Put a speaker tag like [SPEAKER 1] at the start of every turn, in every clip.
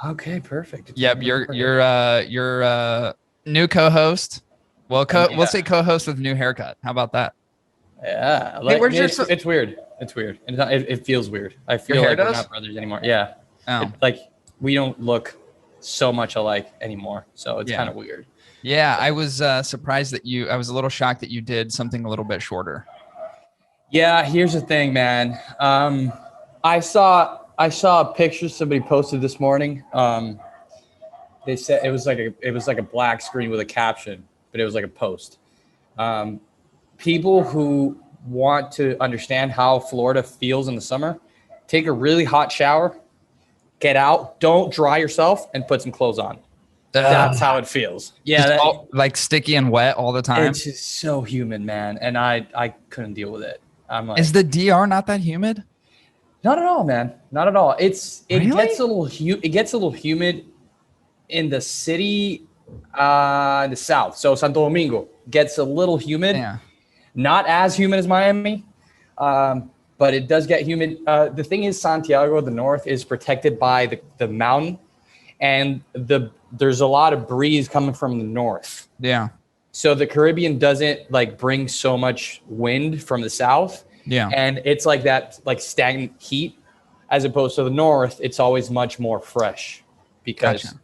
[SPEAKER 1] Okay, perfect.
[SPEAKER 2] Yep, you're new co-host. Well, we'll say co-host with new haircut. How about that?
[SPEAKER 1] Yeah,
[SPEAKER 2] Hey, where's
[SPEAKER 1] it's weird. It's weird. It feels weird. I feel
[SPEAKER 2] hair
[SPEAKER 1] like
[SPEAKER 2] does?
[SPEAKER 1] we're not brothers anymore. Yeah.
[SPEAKER 2] Oh.
[SPEAKER 1] Like we don't look so much alike anymore. So it's kind of weird.
[SPEAKER 2] Yeah, I was surprised that I was a little shocked that you did something a little bit shorter.
[SPEAKER 1] Yeah, here's the thing, man. I saw a picture somebody posted this morning. They said it was like a black screen with a caption, but it was like a post. People who want to understand how Florida feels in the summer, take a really hot shower, get out, don't dry yourself, and put some clothes on. That's how it feels. Yeah,
[SPEAKER 2] like sticky and wet all the time.
[SPEAKER 1] It's just so humid, man, and I couldn't deal with it. I'm like,
[SPEAKER 2] is the DR not that humid?
[SPEAKER 1] Not at all, man. Not at all. It
[SPEAKER 2] really?
[SPEAKER 1] gets a little It gets a little humid in the city, in the south. So Santo Domingo gets a little humid.
[SPEAKER 2] Yeah.
[SPEAKER 1] Not as humid as Miami, but it does get humid. The thing is, Santiago, the north, is protected by the mountain, and there's a lot of breeze coming from the north.
[SPEAKER 2] Yeah.
[SPEAKER 1] So the Caribbean doesn't like bring so much wind from the south.
[SPEAKER 2] Yeah.
[SPEAKER 1] And it's like that, like stagnant heat, as opposed to the north. It's always much more fresh because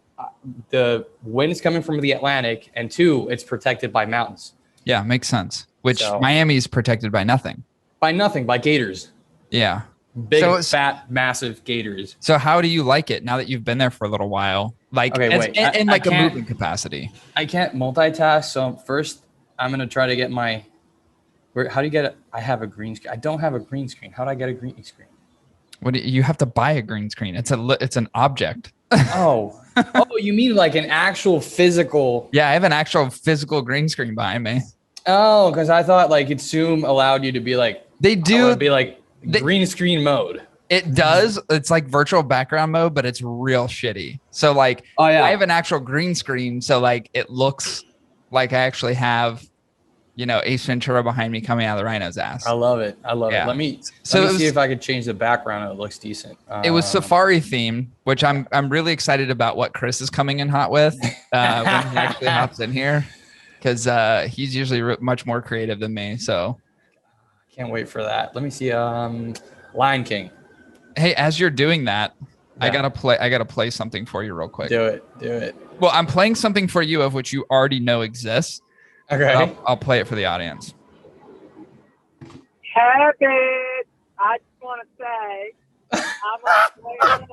[SPEAKER 1] the wind is coming from the Atlantic, and two, it's protected by mountains.
[SPEAKER 2] Yeah, makes sense. Which Miami is protected by nothing.
[SPEAKER 1] By nothing, by gators.
[SPEAKER 2] Yeah.
[SPEAKER 1] Big, fat, massive gators.
[SPEAKER 2] So how do you like it now that you've been there for a little while? Like, in like a moving capacity.
[SPEAKER 1] I can't multitask. So first, I'm going to try to get my... How do you get it? I have a green screen. I don't have a green screen. How do I get a green screen?
[SPEAKER 2] You have to buy a green screen. It's an object.
[SPEAKER 1] Oh, you mean like an actual physical?
[SPEAKER 2] Yeah, I have an actual physical green screen behind me.
[SPEAKER 1] Oh, because I thought like Zoom allowed you to be like,
[SPEAKER 2] they do
[SPEAKER 1] be like green screen mode.
[SPEAKER 2] It does. It's like virtual background mode, but it's real shitty. So like, I have an actual green screen. So like, it looks like I actually have, Ace Ventura behind me coming out of the rhino's ass.
[SPEAKER 1] I love it. Let me see if I could change the background and it looks decent.
[SPEAKER 2] It was safari themed, which I'm really excited about what Chris is coming in hot with when he actually hops in here, because he's usually much more creative than me. So
[SPEAKER 1] can't wait for that. Let me see. Lion King.
[SPEAKER 2] Hey, as you're doing that, I gotta play something for you real quick.
[SPEAKER 1] Do it.
[SPEAKER 2] Well, I'm playing something for you of which you already know exists.
[SPEAKER 1] Okay.
[SPEAKER 2] I'll play it for the audience.
[SPEAKER 3] Happy! I just want to say I'm a player,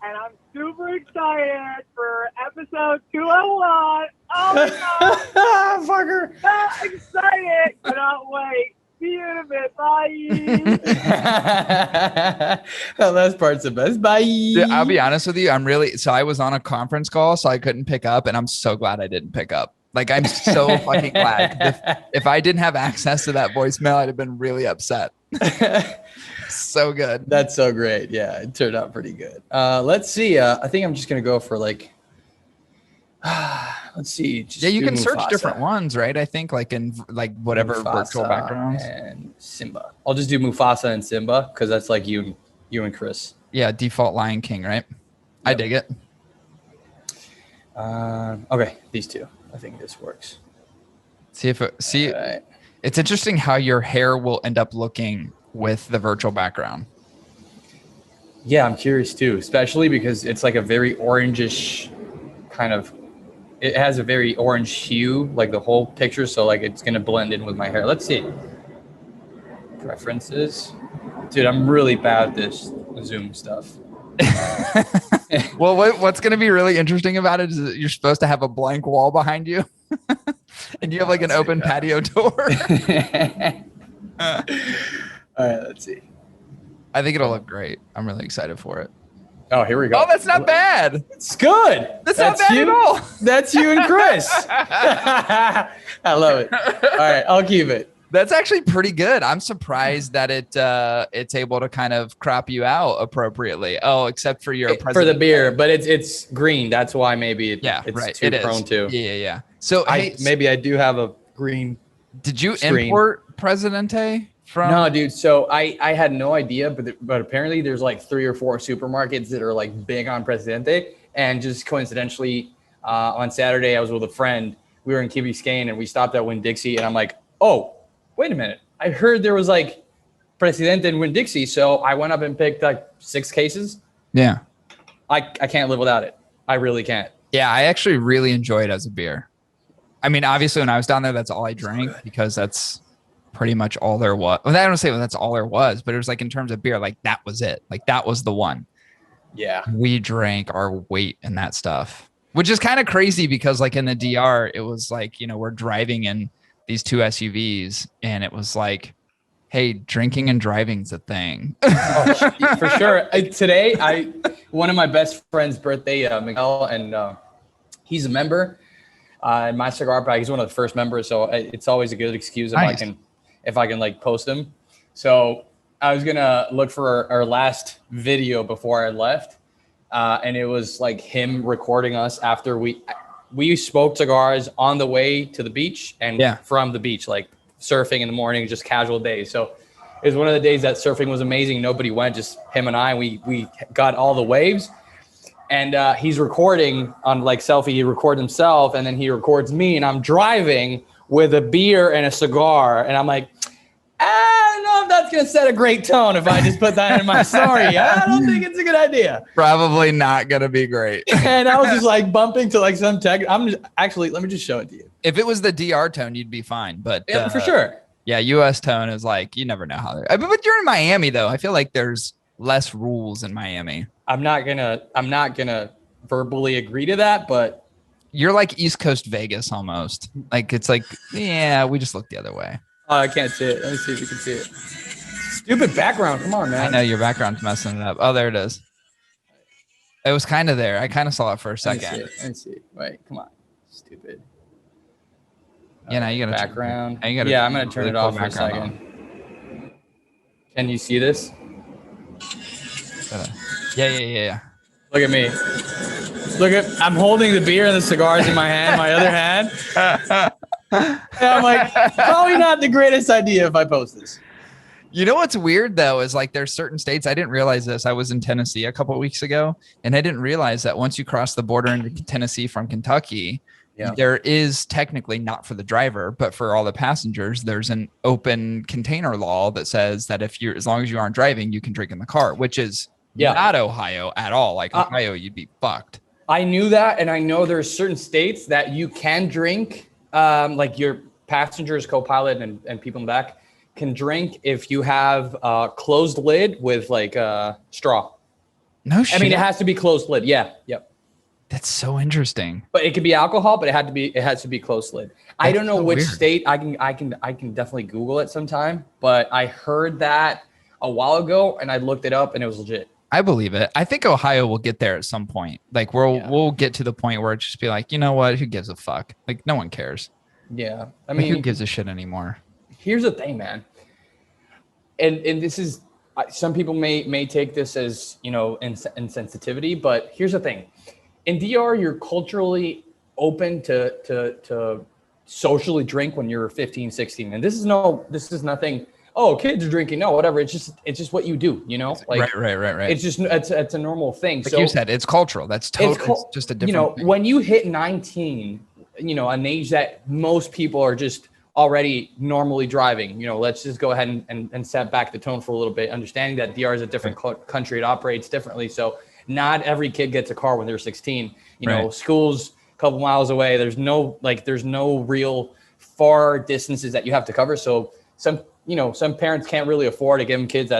[SPEAKER 3] and I'm super excited for episode 201. Oh my god!
[SPEAKER 1] Fucker!
[SPEAKER 3] So excited! Cannot wait. See you in a bit. Bye.
[SPEAKER 1] The last part's the best. Bye.
[SPEAKER 2] Dude, I'll be honest with you. I was on a conference call, so I couldn't pick up, and I'm so glad I didn't pick up. Like, I'm so fucking glad. If I didn't have access to that voicemail, I'd have been really upset. So good.
[SPEAKER 1] That's so great. Yeah, it turned out pretty good. Let's see. I think I'm just going to go for like, let's see.
[SPEAKER 2] You can search different ones, right? I think like in like whatever
[SPEAKER 1] Mufasa
[SPEAKER 2] virtual backgrounds.
[SPEAKER 1] And Simba. I'll just do Mufasa and Simba because that's like you and Chris.
[SPEAKER 2] Yeah, default Lion King, right? Yep. I dig it.
[SPEAKER 1] Okay, these two. I think this works.
[SPEAKER 2] Right. It's interesting how your hair will end up looking with the virtual background.
[SPEAKER 1] Yeah, I'm curious too, especially because it's like a very orangish kind of, it has a very orange hue, like the whole picture. So like it's going to blend in with my hair. Let's see. Preferences. Dude, I'm really bad at this Zoom stuff.
[SPEAKER 2] Well, what's going to be really interesting about it is that you're supposed to have a blank wall behind you and you have like an open patio door.
[SPEAKER 1] All right, let's see.
[SPEAKER 2] I think it'll look great. I'm really excited for it.
[SPEAKER 1] Oh, here we go.
[SPEAKER 2] Oh, that's not bad.
[SPEAKER 1] It's good.
[SPEAKER 2] That's not bad at all.
[SPEAKER 1] That's you and Chris. I love it. All right, I'll keep it.
[SPEAKER 2] That's actually pretty good. I'm surprised that it's able to kind of crop you out appropriately. Oh, except for your
[SPEAKER 1] for the beer, but it's green. That's why maybe it's too prone to.
[SPEAKER 2] Yeah. So
[SPEAKER 1] maybe I do have a green.
[SPEAKER 2] Did you import Presidente from?
[SPEAKER 1] No, dude. So I had no idea, but apparently there's like 3 or 4 supermarkets that are like big on Presidente. And just coincidentally, on Saturday, I was with a friend. We were in Key Biscayne and we stopped at Winn-Dixie. And I'm like, oh, wait a minute. I heard there was like Presidente and Winn-Dixie. So I went up and picked like 6 cases.
[SPEAKER 2] Yeah.
[SPEAKER 1] I can't live without it. I really can't.
[SPEAKER 2] Yeah, I actually really enjoy it as a beer. I mean, obviously, when I was down there, that's all I drank because that's pretty much all there was. Well, I don't say that's all there was, but it was like in terms of beer, like that was it. Like that was the one.
[SPEAKER 1] Yeah.
[SPEAKER 2] We drank our weight in that stuff, which is kind of crazy because like in the DR, it was like, you know, we're driving in these 2 SUVs and it was like, hey, drinking and driving's a thing.
[SPEAKER 1] Oh, for sure. Today, one of my best friend's birthday, Miguel, and he's a member in my cigar pack. He's one of the first members, so it's always a good excuse if I can like post him. So I was gonna look for our last video before I left, and it was like him recording us after we smoked cigars on the way to the beach and from the beach, like surfing in the morning, just casual days. So it was one of the days that surfing was amazing. Nobody went, just him and I. We got all the waves, and he's recording on like selfie. He records himself, and then he records me, and I'm driving with a beer and a cigar, and I'm like, I don't know if that's gonna set a great tone if I just put that in my story. I don't think it's a good idea.
[SPEAKER 2] Probably not gonna be great.
[SPEAKER 1] And I was just like bumping to like some tech. Let me just show it to you.
[SPEAKER 2] If it was the DR tone, you'd be fine. But
[SPEAKER 1] yeah, for sure.
[SPEAKER 2] Yeah, US tone is like, you never know how they're. But you're in Miami though. I feel like there's less rules in Miami.
[SPEAKER 1] I'm not gonna verbally agree to that, but
[SPEAKER 2] you're like East Coast Vegas almost. Like it's like, yeah, we just look the other way.
[SPEAKER 1] Oh, I can't see it. Let me see if you can see it. Stupid background. Come on, man.
[SPEAKER 2] I know your background's messing it up. Oh, there it is. It was kind of there. I kind of saw it for a second.
[SPEAKER 1] Let me see. Wait, come on. Stupid.
[SPEAKER 2] Yeah, now you got
[SPEAKER 1] background.
[SPEAKER 2] I'm
[SPEAKER 1] gonna turn it off for a second. Can you see this?
[SPEAKER 2] Yeah.
[SPEAKER 1] Look at me. I'm holding the beer and the cigars in my hand, my other hand. And I'm like, probably not the greatest idea if I post this.
[SPEAKER 2] You know what's weird though is like there's certain states, I didn't realize this. I was in Tennessee a couple of weeks ago, and I didn't realize that once you cross the border into Tennessee from Kentucky, there is technically, not for the driver, but for all the passengers, there's an open container law that says that as long as you aren't driving, you can drink in the car, which is not Ohio at all. Like Ohio, you'd be fucked. I
[SPEAKER 1] knew that, and I know there's certain states that you can drink, like your passengers, co-pilot, and people in the back can drink if you have a closed lid with like a straw.
[SPEAKER 2] No shit.
[SPEAKER 1] I mean, it has to be closed lid. Yeah. Yep.
[SPEAKER 2] That's so interesting.
[SPEAKER 1] But it could be alcohol, but it has to be closed lid. I don't know which state. I can definitely Google it sometime, but I heard that a while ago and I looked it up and it was legit.
[SPEAKER 2] I believe it. I think Ohio will get there at some point. Like we'll get to the point where it just be like, you know what? Who gives a fuck? Like no one cares.
[SPEAKER 1] Yeah. I mean,
[SPEAKER 2] who gives a shit anymore?
[SPEAKER 1] Here's the thing, man. And this is, some people may take this as, insensitivity, but here's the thing. In DR, you're culturally open to socially drink when you're 15, 16. And this is nothing, oh, kids are drinking. No, whatever. It's just what you do, Like,
[SPEAKER 2] right.
[SPEAKER 1] It's just, it's a normal thing.
[SPEAKER 2] Like you said, it's cultural. That's totally it's just a different thing.
[SPEAKER 1] When you hit 19, an age that most people are just already normally driving, let's just go ahead and set back the tone for a little bit, understanding that DR is a different country. It operates differently. So not every kid gets a car when they're 16, school's a couple miles away. There's no real far distances that you have to cover. So some parents can't really afford to give them kids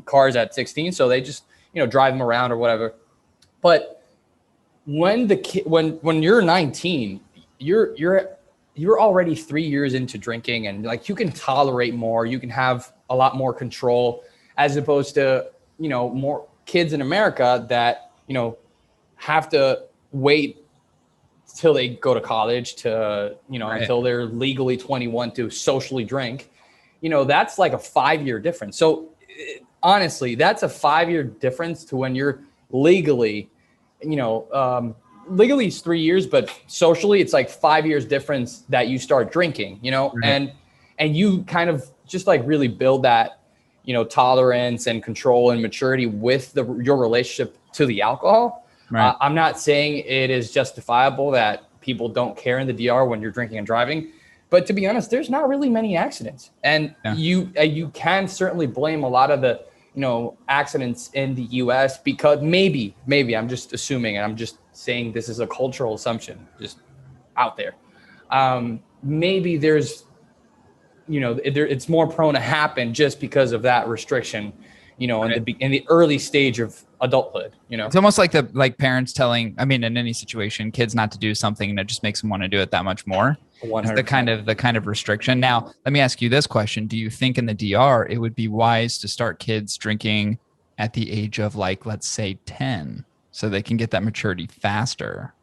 [SPEAKER 1] cars at 16. So they just, drive them around or whatever. But when when you're 19, you're already 3 years into drinking, and like you can tolerate more, you can have a lot more control, as opposed to, more kids in America that, have to wait till they go to college to, until they're legally 21 to socially drink. That's like a 5-year difference. So honestly, that's a 5-year difference to when you're legally, legally it's 3 years, but socially it's like 5 years difference that you start drinking, and you kind of just like really build that, tolerance and control and maturity with your relationship to the alcohol.
[SPEAKER 2] Right.
[SPEAKER 1] I'm not saying it is justifiable that people don't care in the DR when you're drinking and driving, but to be honest, there's not really many accidents, and you can certainly blame a lot of the accidents in the US because maybe I'm just assuming, and I'm just saying this is a cultural assumption just out there. Maybe there's it's more prone to happen just because of that restriction, in the early stage of adulthood.
[SPEAKER 2] It's almost like parents telling, in any situation, kids not to do something, and it just makes them want to do it that much more.
[SPEAKER 1] 100%.
[SPEAKER 2] The kind of restriction. Now, let me ask you this question: do you think in the DR it would be wise to start kids drinking at the age of, like, let's say 10, so they can get that maturity faster?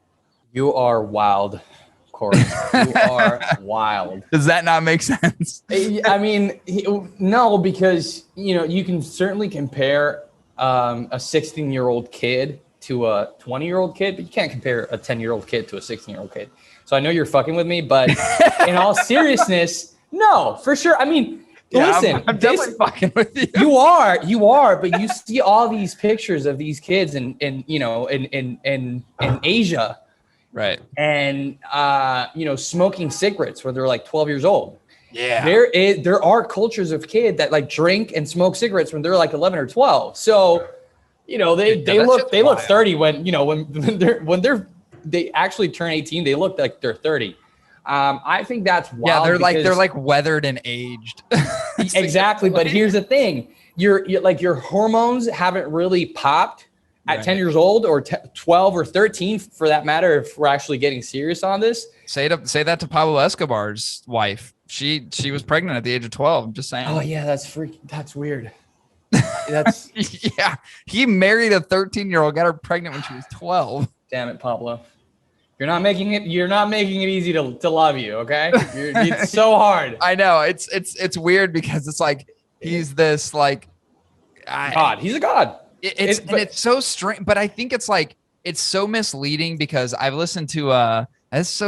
[SPEAKER 1] You are wild, Corey. You are wild.
[SPEAKER 2] Does that not make sense?
[SPEAKER 1] No, because you can certainly compare a 16-year-old kid to a 20-year-old kid, but you can't compare a 10-year-old kid to a 16-year-old kid. So I know you're fucking with me, but in all seriousness, no, for sure. Listen,
[SPEAKER 2] I'm definitely fucking with you.
[SPEAKER 1] You are, but you see all these pictures of these kids in Asia.
[SPEAKER 2] Right.
[SPEAKER 1] And, smoking cigarettes where they're like 12 years old.
[SPEAKER 2] Yeah.
[SPEAKER 1] There are cultures of kids that like drink and smoke cigarettes when they're like 11 or 12. So, they look 30 when they actually turn 18, they look like they're 30. I think that's wild.
[SPEAKER 2] Yeah. They're like weathered and aged.
[SPEAKER 1] Exactly. But here's the thing. Your hormones haven't really popped at 10 years old or 12 or 13 for that matter, if we're actually getting serious on this.
[SPEAKER 2] Say that to Pablo Escobar's wife. She was pregnant at the age of 12. I'm just saying.
[SPEAKER 1] Oh yeah, that's weird.
[SPEAKER 2] Yeah. He married a 13-year-old, got her pregnant when she was 12.
[SPEAKER 1] Damn it, Pablo. You're not making it easy to love you, okay? It's so hard.
[SPEAKER 2] I know. It's weird because it's like he's this like
[SPEAKER 1] God. He's a god.
[SPEAKER 2] It's so strange, but I think it's so misleading because I've listened to it's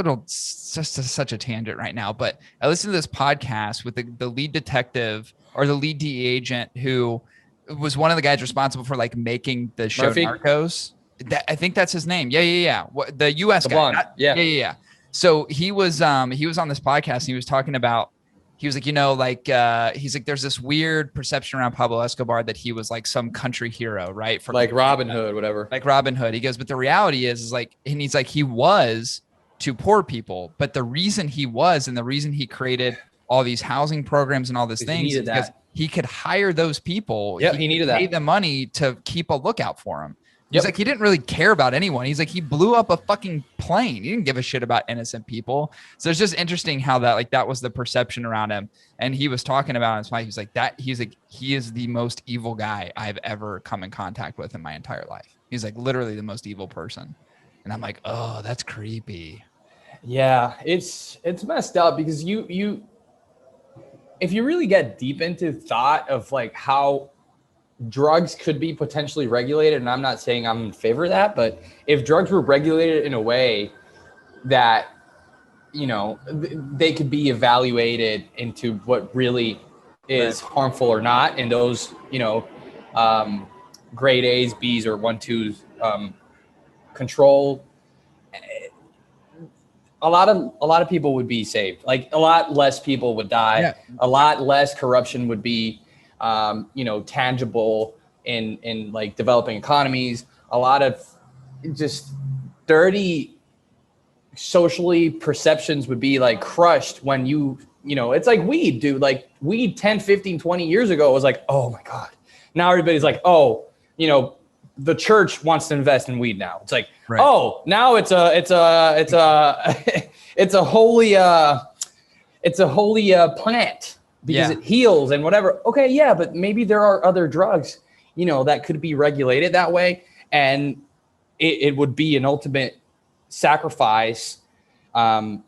[SPEAKER 2] just such a tangent right now, but I listened to this podcast with the lead detective or the lead DEA agent who was one of the guys responsible for like making the show
[SPEAKER 1] Murphy?
[SPEAKER 2] Narcos. I think that's his name. Yeah. The US guy.
[SPEAKER 1] Blonde.
[SPEAKER 2] Yeah. So he was on this podcast and he was talking about, he was like, he's like, there's this weird perception around Pablo Escobar that he was like some country hero, right? For
[SPEAKER 1] like Robin Hood, whatever.
[SPEAKER 2] Like Robin Hood. He goes, but the reality is like, and he's like, he was to poor people, but the reason he was and the reason he created all these housing programs and all these things is because he could hire those people.
[SPEAKER 1] Yeah, he needed that.
[SPEAKER 2] Pay them money to keep a lookout for him. He's like, he didn't really care about anyone. He's like, he blew up a fucking plane. He didn't give a shit about innocent people. So it's just interesting how that was the perception around him. And he was talking about it. He was like, he is the most evil guy I've ever come in contact with in my entire life. He's like literally the most evil person. And I'm like, oh, that's creepy.
[SPEAKER 1] Yeah, it's messed up because if you really get deep into thought of like how drugs could be potentially regulated, and I'm not saying I'm in favor of that, but if drugs were regulated in a way that, they could be evaluated into what really is harmful or not, and those, grade A's, B's, or 1, 2s control, a lot of people would be saved. Like a lot less people would die. Yeah. A lot less corruption would be tangible in like developing economies. A lot of just dirty socially perceptions would be like crushed when it's like weed, dude. Like weed 10, 15, 20 years ago was like, oh my God. Now everybody's like, oh, the church wants to invest in weed now. It's like, oh, now it's a holy plant. Because it heals and whatever. Okay, yeah, but maybe there are other drugs, that could be regulated that way, and it would be an ultimate sacrifice to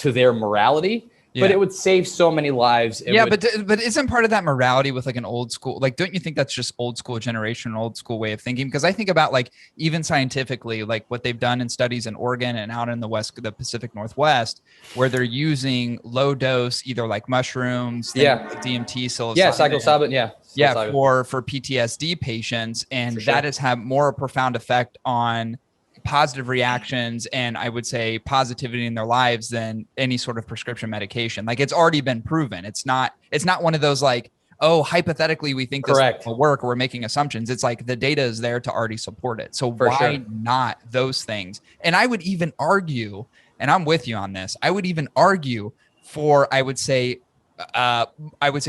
[SPEAKER 1] their morality. but it would save so many lives.
[SPEAKER 2] But isn't part of that morality with like an old school, like, don't you think that's just old school generation, old school way of thinking? Because I think about like even scientifically, like what they've done in studies in Oregon and out in the the Pacific Northwest, where they're using low dose, either like mushrooms, like DMT, psilocybin, for PTSD patients, and that has had more profound effect on positive reactions and I would say positivity in their lives than any sort of prescription medication. Like it's already been proven. It's not one of those like, oh, hypothetically we think this will work or we're making assumptions. It's like the data is there to already support it. So why not those things? And I would even argue, and I'm with you on this, I would even argue for, I would say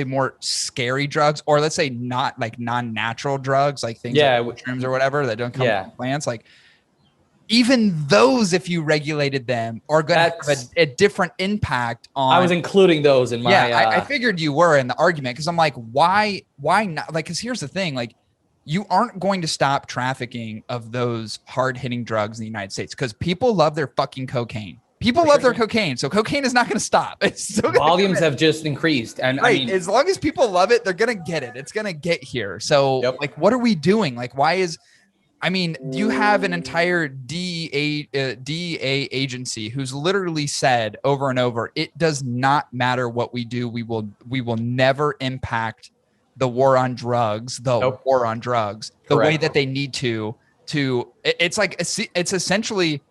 [SPEAKER 2] more scary drugs, or let's say not like non-natural drugs, like things like mushrooms or whatever that don't come from plants. Like even those, if you regulated them, are going to have a different impact on. I
[SPEAKER 1] was including those in my.
[SPEAKER 2] Yeah, I figured you were in the argument because I'm like, why not? Like, because here's the thing, like, you aren't going to stop trafficking of those hard hitting drugs in the United States because people love their fucking cocaine. People love their cocaine, so cocaine is not going to stop. It's still
[SPEAKER 1] volumes have just increased, and
[SPEAKER 2] I mean, as long as people love it, they're going to get it. It's going to get here. So, like, what are we doing? Like, why is? I mean, you have an entire DEA agency who's literally said over and over, it does not matter what we do. We will never impact the war on drugs, the way that they need to, it's like, it's essentially,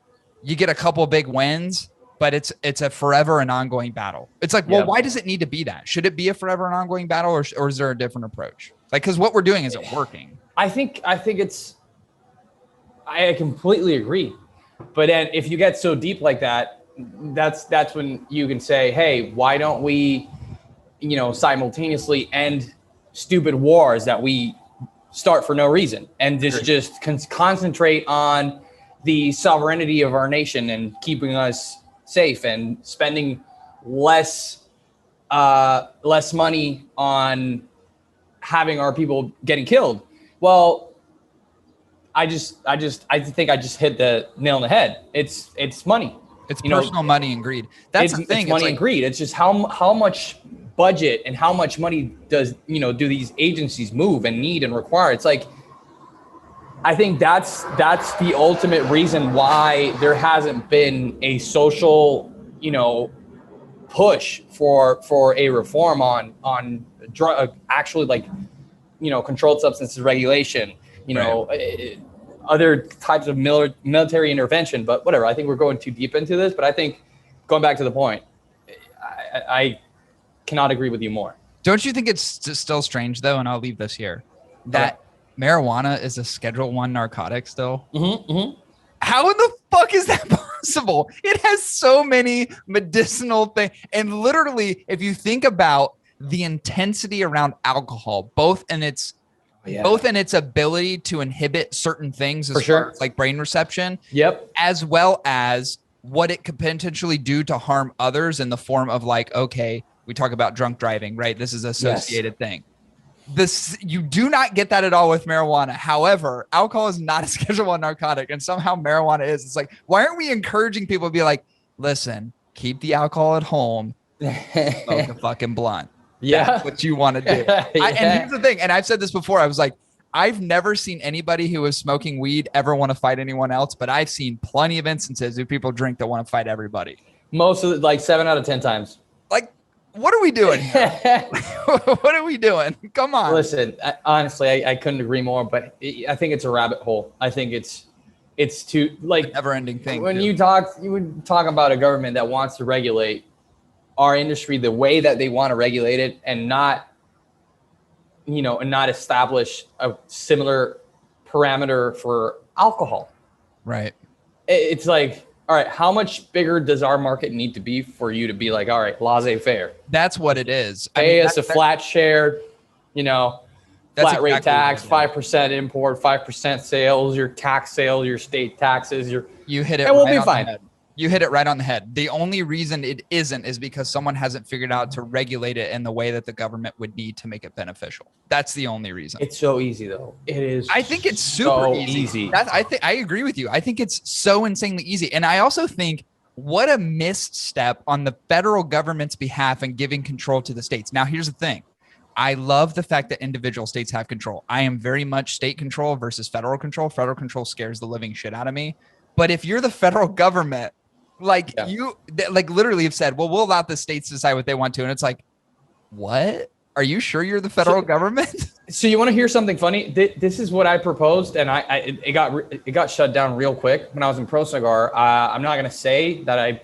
[SPEAKER 2] you get a couple big wins, but it's a forever and ongoing battle. It's like, well, why does it need to be that? Should it be a forever and ongoing battle or is there a different approach? Like, cause what we're doing isn't working.
[SPEAKER 1] I think I completely agree. But then if you get so deep like that, that's when you can say, hey, why don't we, simultaneously end stupid wars that we start for no reason and just concentrate on the sovereignty of our nation and keeping us safe and spending less money on having our people getting killed. Well, I think I just hit the nail on the head. It's money.
[SPEAKER 2] It's personal money and greed. That's the thing.
[SPEAKER 1] It's money and greed. It's just how much budget and how much money do these agencies move and need and require? It's like, I think that's the ultimate reason why there hasn't been a social, push for a reform on drug, actually, like, controlled substances regulation, other types of military intervention, but whatever. I think we're going too deep into this, but I think going back to the point, I cannot agree with you more.
[SPEAKER 2] Don't you think it's still strange though? And I'll leave this here, that marijuana is a Schedule I narcotic still.
[SPEAKER 1] Mm-hmm, mm-hmm.
[SPEAKER 2] How in the fuck is that possible? It has so many medicinal things. And literally, if you think about the intensity around alcohol, both in its ability to inhibit certain things as far as like brain reception, as well as what it could potentially do to harm others in the form of like, okay, we talk about drunk driving, right? This is an associated thing. You do not get that at all with marijuana. However, alcohol is not a Schedule I narcotic, and somehow marijuana is. It's like, why aren't we encouraging people to be like, listen, keep the alcohol at home, smoke a fucking blunt. That's what you want to do. And here's the thing, and I've said this before, I was like, I've never seen anybody who is smoking weed ever want to fight anyone else, but I've seen plenty of instances of people drink that want to fight everybody.
[SPEAKER 1] Most of it, like 7 out of 10 times.
[SPEAKER 2] Like, what are we doing here? What are we doing? Come on.
[SPEAKER 1] Listen, honestly, I couldn't agree more, but I think it's a rabbit hole. I think it's too, like,
[SPEAKER 2] never-ending thing.
[SPEAKER 1] When you would talk about a government that wants to regulate our industry the way that they want to regulate it and not establish a similar parameter for alcohol.
[SPEAKER 2] Right.
[SPEAKER 1] It's like, all right, how much bigger does our market need to be for you to be like, all right, laissez-faire?
[SPEAKER 2] That's what it is.
[SPEAKER 1] Pay us a flat share, flat rate tax, 5% import, 5% sales, your tax sales, your state taxes,
[SPEAKER 2] you hit it,
[SPEAKER 1] and we'll be fine.
[SPEAKER 2] You hit it right on the head. The only reason it isn't is because someone hasn't figured out to regulate it in the way that the government would need to make it beneficial. That's the only reason.
[SPEAKER 1] It's so easy though. It is.
[SPEAKER 2] I think it's super easy. I agree with you. I think it's so insanely easy. And I also think what a misstep on the federal government's behalf in giving control to the states. Now, here's the thing. I love the fact that individual states have control. I am very much state control versus federal control. Federal control scares the living shit out of me. But if you're the federal government, like you like literally have said, well, we'll allow the states to decide what they want to. And it's like, what? Are you sure you're the federal government?
[SPEAKER 1] So you want to hear something funny? This is what I proposed, and it got shut down real quick when I was in Pro Cigar. I'm not going to say that I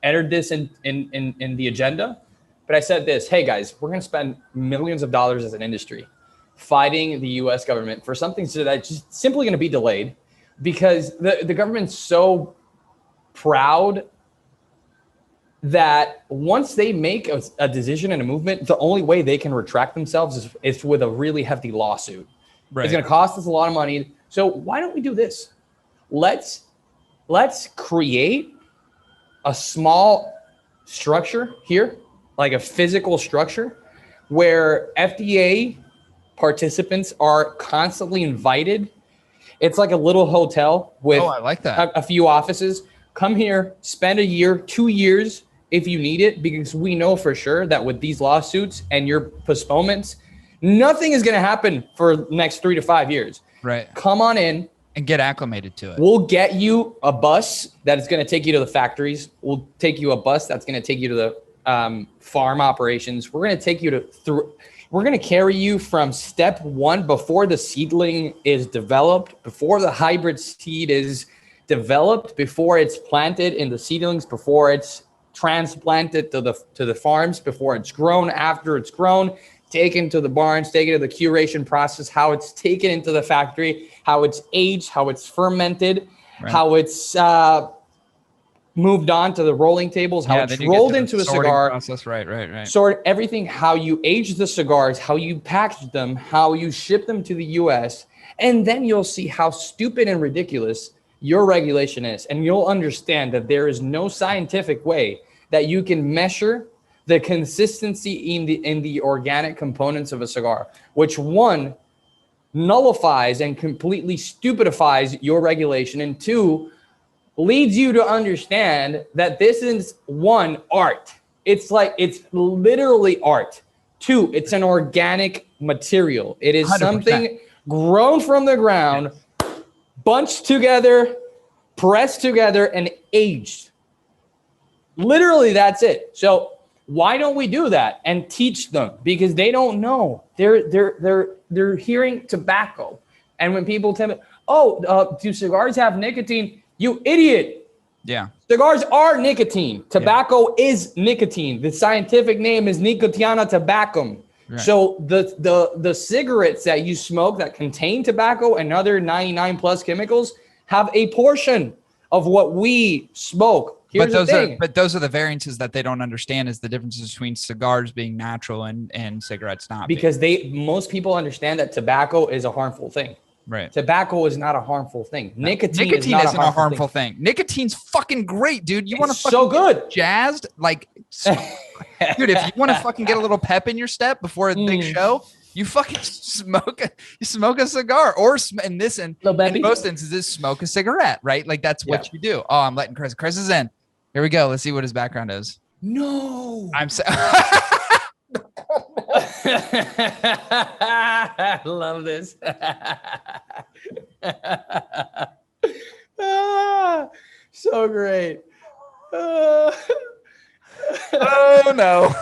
[SPEAKER 1] entered this in the agenda, but I said this: hey guys, we're going to spend millions of dollars as an industry fighting the U.S. government for something that's just simply going to be delayed because the government's so proud that once they make a decision and a movement, the only way they can retract themselves is with a really hefty lawsuit. Right. It's going to cost us a lot of money. So why don't we do this? Let's create a small structure here, like a physical structure where FDA participants are constantly invited. It's like a little hotel with
[SPEAKER 2] I like that.
[SPEAKER 1] a few offices. Come here, spend a year, 2 years, if you need it, because we know for sure that with these lawsuits and your postponements, nothing is going to happen for the next 3 to 5 years.
[SPEAKER 2] Right.
[SPEAKER 1] Come on in
[SPEAKER 2] and get acclimated to it.
[SPEAKER 1] We'll get you a bus that is going to take you to the factories. We'll take you a bus that's going to take you to the farm operations. We're going to take you we're going to carry you from step one before the seedling is developed, before the hybrid seed is developed, before it's planted in the seedlings, before it's transplanted to the farms, before it's grown, after it's grown, taken to the barns, taken to the curation process, how it's taken into the factory, how it's aged, how it's fermented, right, how it's moved on to the rolling tables, how it's rolled into a cigar
[SPEAKER 2] process. Right.
[SPEAKER 1] Sort everything, how you age the cigars, how you package them, how you ship them to the US. And then you'll see how stupid and ridiculous your regulation is. And you'll understand that there is no scientific way that you can measure the consistency in the organic components of a cigar, which one nullifies and completely stupidifies your regulation, and two leads you to understand that this is one, art. It's literally art. Two, it's an organic material. It is 100%. Something grown from the ground, bunched together, pressed together, and aged. Literally, that's it. So why don't we do that and teach them? Because they don't know. They're hearing tobacco, and when people tell me, "Oh, do cigars have nicotine?" You idiot.
[SPEAKER 2] Yeah.
[SPEAKER 1] Cigars are nicotine. Tobacco is nicotine. The scientific name is Nicotiana tabacum. Right. So the cigarettes that you smoke that contain tobacco and other 99 plus chemicals have a portion of what we smoke. Here's
[SPEAKER 2] but those are the variances that they don't understand, is the differences between cigars being natural and cigarettes not.
[SPEAKER 1] Because most people understand that tobacco is a harmful thing.
[SPEAKER 2] Right.
[SPEAKER 1] Tobacco is not a harmful thing.
[SPEAKER 2] No. Nicotine isn't a harmful thing. Nicotine's fucking great, dude. You want to fucking
[SPEAKER 1] so good
[SPEAKER 2] jazzed? Like, dude, if you want to fucking get a little pep in your step before a big show, you fucking smoke a cigar, or in most instances, smoke a cigarette, right? Like that's what you do. Oh, I'm letting Chris is in. Here we go. Let's see what his background is.
[SPEAKER 1] No. I love this. So great.
[SPEAKER 2] Oh no.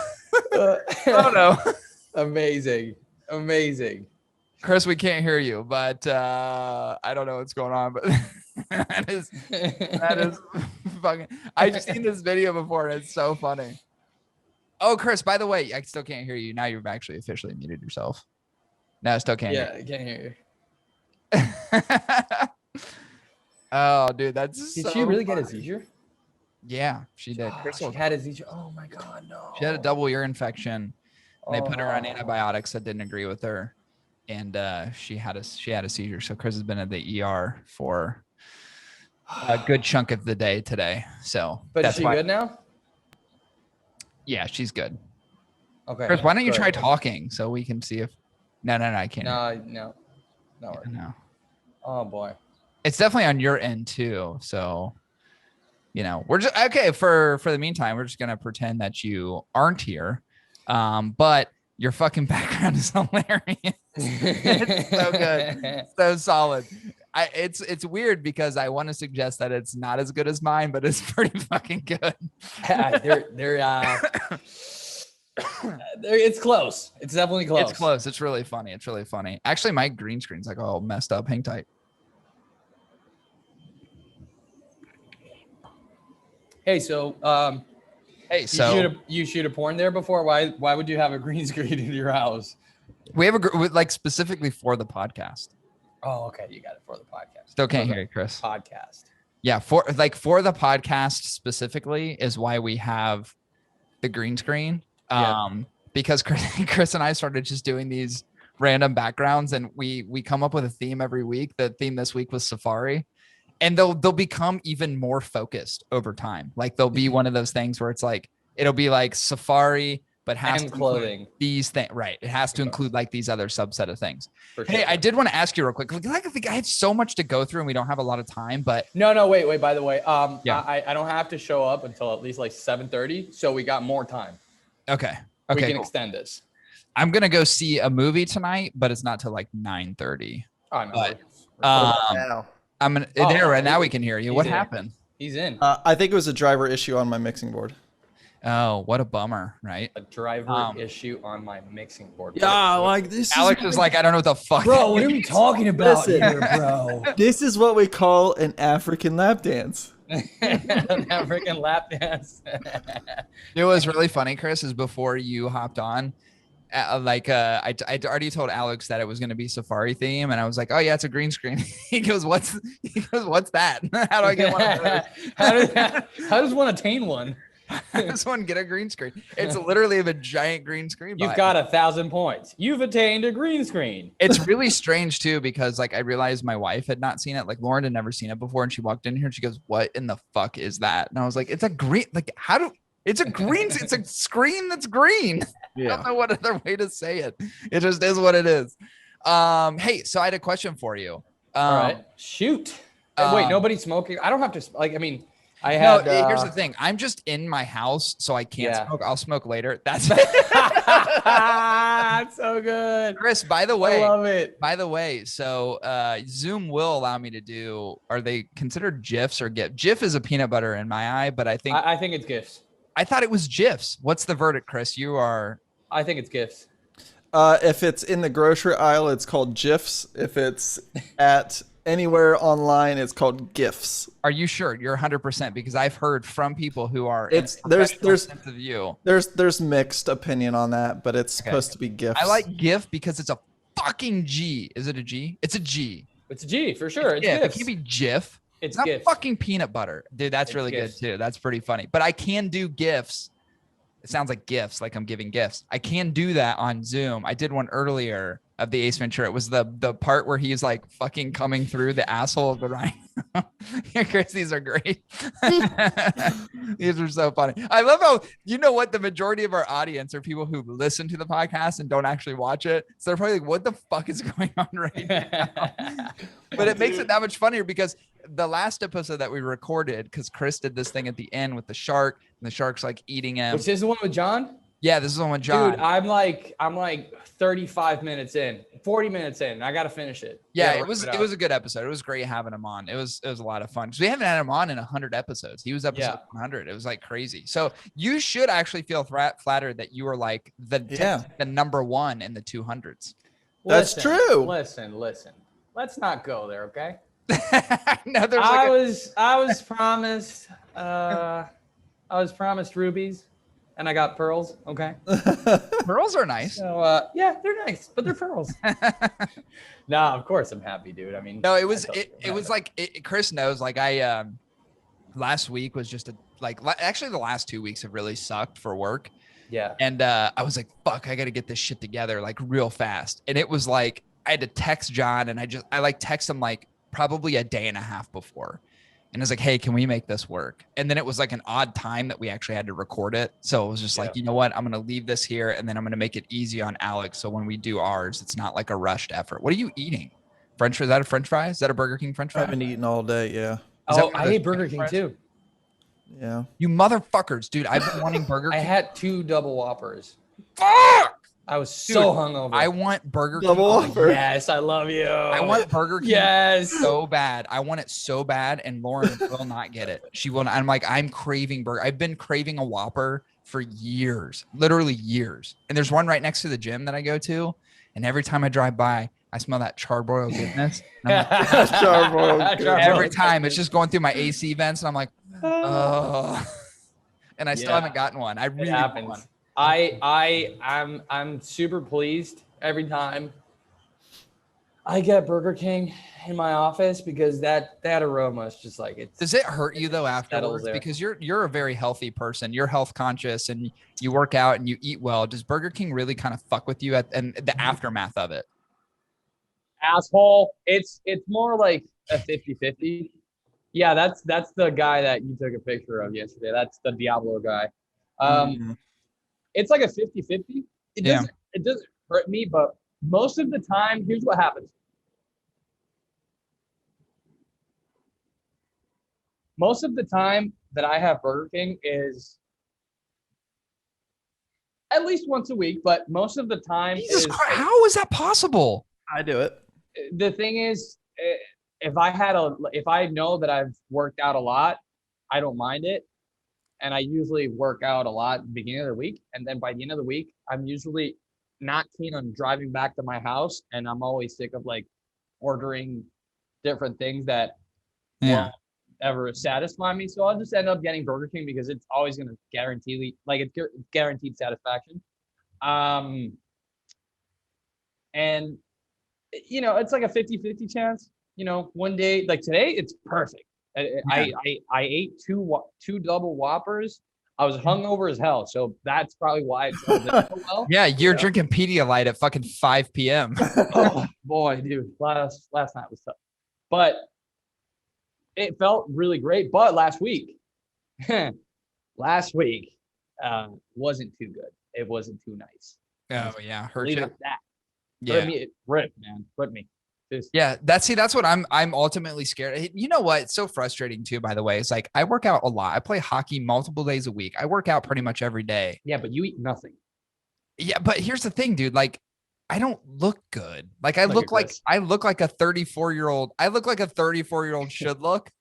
[SPEAKER 2] Oh no.
[SPEAKER 1] Amazing.
[SPEAKER 2] Chris, we can't hear you, but I don't know what's going on, but that is fucking, I've seen this video before and it's so funny. Oh, Chris, by the way, I still can't hear you. Now you've actually officially muted yourself. No, I still can't hear you.
[SPEAKER 1] I can't hear you.
[SPEAKER 2] Oh, dude, that's
[SPEAKER 1] Did she really get a seizure?
[SPEAKER 2] Yeah, she did.
[SPEAKER 1] She had a seizure. Oh my God, no.
[SPEAKER 2] She had a double ear infection. And they put her on antibiotics that didn't agree with her, and she had a seizure. So Chris has been at the ER for a good chunk of the day today. So,
[SPEAKER 1] but is she good now?
[SPEAKER 2] Yeah, she's good.
[SPEAKER 1] Okay,
[SPEAKER 2] Chris, why don't you try talking so we can see if? No, I can't.
[SPEAKER 1] No.
[SPEAKER 2] No.
[SPEAKER 1] Oh boy,
[SPEAKER 2] it's definitely on your end too. So, you know, we're just okay for the meantime. We're just gonna pretend that you aren't here, but your fucking background is hilarious. It's so good, so solid. It's weird because I want to suggest that it's not as good as mine, but it's pretty fucking good.
[SPEAKER 1] It's close. It's definitely close.
[SPEAKER 2] It's close. It's really funny. It's really funny. Actually, my green screen's like all messed up. Hang tight.
[SPEAKER 1] Hey, so you shoot a porn there before? Why would you have a green screen in your house?
[SPEAKER 2] We have like specifically for the podcast.
[SPEAKER 1] Oh, okay. You got it for the podcast.
[SPEAKER 2] Still can't hear you, Chris.
[SPEAKER 1] Podcast.
[SPEAKER 2] Yeah, for the podcast specifically is why we have the green screen. Because Chris and I started just doing these random backgrounds, and we come up with a theme every week. The theme this week was Safari, and they'll become even more focused over time. Like they'll be one of those things where it's like it'll be like Safari, but has to
[SPEAKER 1] clothing
[SPEAKER 2] these things, right? It has to include like these other subset of things.
[SPEAKER 1] Sure.
[SPEAKER 2] Hey, I did want to ask you real quick. Like I have so much to go through, and we don't have a lot of time. But
[SPEAKER 1] no, wait. By the way,
[SPEAKER 2] yeah.
[SPEAKER 1] I don't have to show up until at least like 7:30, so we got more time.
[SPEAKER 2] Okay,
[SPEAKER 1] we can
[SPEAKER 2] cool.
[SPEAKER 1] extend this.
[SPEAKER 2] I'm gonna go see a movie tonight, but it's not till like 9:30.
[SPEAKER 1] Oh no.
[SPEAKER 2] But,
[SPEAKER 4] now.
[SPEAKER 2] I'm gonna there right now. We can hear you. What happened?
[SPEAKER 1] He's in.
[SPEAKER 4] I think it was a driver issue on my mixing board.
[SPEAKER 2] Oh, what a bummer, right?
[SPEAKER 1] A driver issue on my mixing board.
[SPEAKER 4] Yeah, like this.
[SPEAKER 2] Alex is like, I don't know what the fuck.
[SPEAKER 1] Bro, what are we talking about
[SPEAKER 4] Listen.
[SPEAKER 1] here, bro?
[SPEAKER 4] This is what we call an African lap dance.
[SPEAKER 1] An African lap dance.
[SPEAKER 2] It was really funny, Chris, is before you hopped on. I already told Alex that it was going to be Safari theme, and I was like, "Oh yeah, it's a green screen." He goes, "What's that? How do I get one of those?"
[SPEAKER 1] How does one attain one?
[SPEAKER 2] How does one get a green screen? It's literally a giant green screen.
[SPEAKER 1] You've got 1,000 points. You've attained a green screen.
[SPEAKER 2] It's really strange too, because like I realized my wife had not seen it. Like Lauren had never seen it before, and she walked in here and she goes, "What in the fuck is that?" And I was like, "It's a green. Like it's a green. It's a screen that's green." Yeah. I don't know what other way to say it. It just is what it is. Hey, so I had a question for you.
[SPEAKER 1] All right, shoot. Wait, nobody's smoking. I don't have to. Like, I mean, I have.
[SPEAKER 2] No, here's the thing. I'm just in my house, so I can't smoke. I'll smoke later. That's
[SPEAKER 1] that's so good,
[SPEAKER 2] Chris. By the way,
[SPEAKER 1] I love it.
[SPEAKER 2] By the way, so Zoom will allow me to do. Are they considered GIFs or GIF? GIF is a peanut butter in my eye, but I think
[SPEAKER 1] it's GIFs.
[SPEAKER 2] I thought it was GIFs. What's the verdict, Chris? You are.
[SPEAKER 1] I think it's GIFs.
[SPEAKER 4] If it's in the grocery aisle, it's called GIFs. If it's at anywhere online, it's called GIFs.
[SPEAKER 2] Are you sure? You're 100%, because I've heard from people who are.
[SPEAKER 4] There's mixed opinion on that, but it's supposed to be GIFs.
[SPEAKER 2] I like GIF because it's a fucking G. Is it a G? It's a G.
[SPEAKER 1] It's a G for sure. It's
[SPEAKER 2] GIF.
[SPEAKER 1] GIFs.
[SPEAKER 2] It can be GIF.
[SPEAKER 1] It's
[SPEAKER 2] not
[SPEAKER 1] GIFs.
[SPEAKER 2] fucking peanut butter, dude. That's really
[SPEAKER 1] GIFs.
[SPEAKER 2] good too. That's pretty funny. But I can do GIFs. It sounds like gifts, like I'm giving gifts. I can do that on Zoom. I did one earlier of the Ace Ventura. It was the part where he's like fucking coming through the asshole of the rhino. Chris, these are great. These are so funny. I love how, you know what, the majority of our audience are people who listen to the podcast and don't actually watch it. So they're probably like, what the fuck is going on right now? But it makes it that much funnier because the last episode that we recorded, because Chris did this thing at the end with the shark, and the shark's like eating him.
[SPEAKER 1] Which is the one with John?
[SPEAKER 2] Yeah, this is the one with John.
[SPEAKER 1] Dude, I'm like 35 minutes in, 40 minutes in. I got to finish it.
[SPEAKER 2] Yeah, it was a good episode. It was great having him on. It was a lot of fun. Because we haven't had him on in 100 episodes. He was episode 100. It was like crazy. So you should actually feel flattered that you were like the number one in the 200s.
[SPEAKER 4] That's true.
[SPEAKER 1] Listen. Let's not go there, okay?
[SPEAKER 2] No,
[SPEAKER 1] I was promised rubies, and I got pearls. Okay.
[SPEAKER 2] Pearls are nice.
[SPEAKER 1] So yeah, they're nice, but they're pearls. Nah, of course I'm happy, dude. I mean,
[SPEAKER 2] no, it was like Chris knows. Like I last week was just actually the last 2 weeks have really sucked for work.
[SPEAKER 1] Yeah.
[SPEAKER 2] And I was like, fuck, I got to get this shit together like real fast. And it was like I had to text John, and I like text him like probably a day and a half before. And I was like, hey, can we make this work? And then it was like an odd time that we actually had to record it. So it was just like, you know what? I'm going to leave this here, and then I'm going to make it easy on Alex. So when we do ours, it's not like a rushed effort. What are you eating? French fry? Is that a French fry? Is that a Burger King French fry?
[SPEAKER 4] I haven't eaten all day. Yeah.
[SPEAKER 1] I ate Burger King too.
[SPEAKER 4] Yeah.
[SPEAKER 2] You motherfuckers, dude. I've been wanting Burger
[SPEAKER 1] I
[SPEAKER 2] King.
[SPEAKER 1] had 2 double whoppers.
[SPEAKER 2] Fuck!
[SPEAKER 1] I was so hungover.
[SPEAKER 2] I want Burger King.
[SPEAKER 4] Double Whopper.
[SPEAKER 1] Yes, I love you.
[SPEAKER 2] I want Burger King
[SPEAKER 1] Yes.
[SPEAKER 2] so bad. I want it so bad, and Lauren will not get it. She will not. I'm like, I'm craving burger. I've been craving a Whopper for years, literally years. And there's one right next to the gym that I go to, and every time I drive by, I smell that charbroiled goodness. And I'm like,
[SPEAKER 4] Charbroiled goodness.
[SPEAKER 2] every time it's just going through my AC vents, and I'm like, oh. And I still haven't gotten one. I
[SPEAKER 1] It
[SPEAKER 2] really want
[SPEAKER 1] happens.
[SPEAKER 2] one.
[SPEAKER 1] I'm super pleased every time I get Burger King in my office because that aroma is just like it's.
[SPEAKER 2] Does it hurt you though afterwards?
[SPEAKER 1] there.
[SPEAKER 2] Because you're a very healthy person. You're health conscious and you work out and you eat well. Does Burger King really kind of fuck with you and the aftermath of it?
[SPEAKER 1] Asshole. It's more like a 50-50. Yeah, that's the guy that you took a picture of yesterday. That's the Diablo guy. It's like a 50-50. It doesn't hurt me, but most of the time, here's what happens. Most of the time that I have Burger King is at least once a week, but most of the time
[SPEAKER 2] Jesus Christ, how is that possible?
[SPEAKER 4] I do it.
[SPEAKER 1] The thing is, if I know that I've worked out a lot, I don't mind it. And I usually work out a lot at the beginning of the week. And then by the end of the week, I'm usually not keen on driving back to my house. And I'm always sick of like ordering different things that won't ever satisfy me. So I'll just end up getting Burger King because it's always going to guarantee, like it's guaranteed satisfaction. And, you know, it's like a 50-50 chance. You know, one day, like today, it's perfect. I ate two double Whoppers. I was hungover as hell, so that's probably why it sounds so well.
[SPEAKER 2] Yeah, you're drinking Pedialyte at fucking 5 p.m.
[SPEAKER 1] Oh boy, dude, last night was tough, but it felt really great. But last week wasn't too good. It wasn't too nice.
[SPEAKER 2] Oh yeah, hurt
[SPEAKER 1] Leave
[SPEAKER 2] you.
[SPEAKER 1] it at that.
[SPEAKER 2] Yeah.
[SPEAKER 1] Hurt me, it ripped, man. Hurt me.
[SPEAKER 2] Yeah, that's what I'm ultimately scared. You know what? It's so frustrating too, by the way. It's like I work out a lot. I play hockey multiple days a week. I work out pretty much every day.
[SPEAKER 1] Yeah, but you eat nothing.
[SPEAKER 2] Yeah, but here's the thing, dude. Like, I don't look good. Like I look like a 34-year-old. I look like a 34-year-old should look.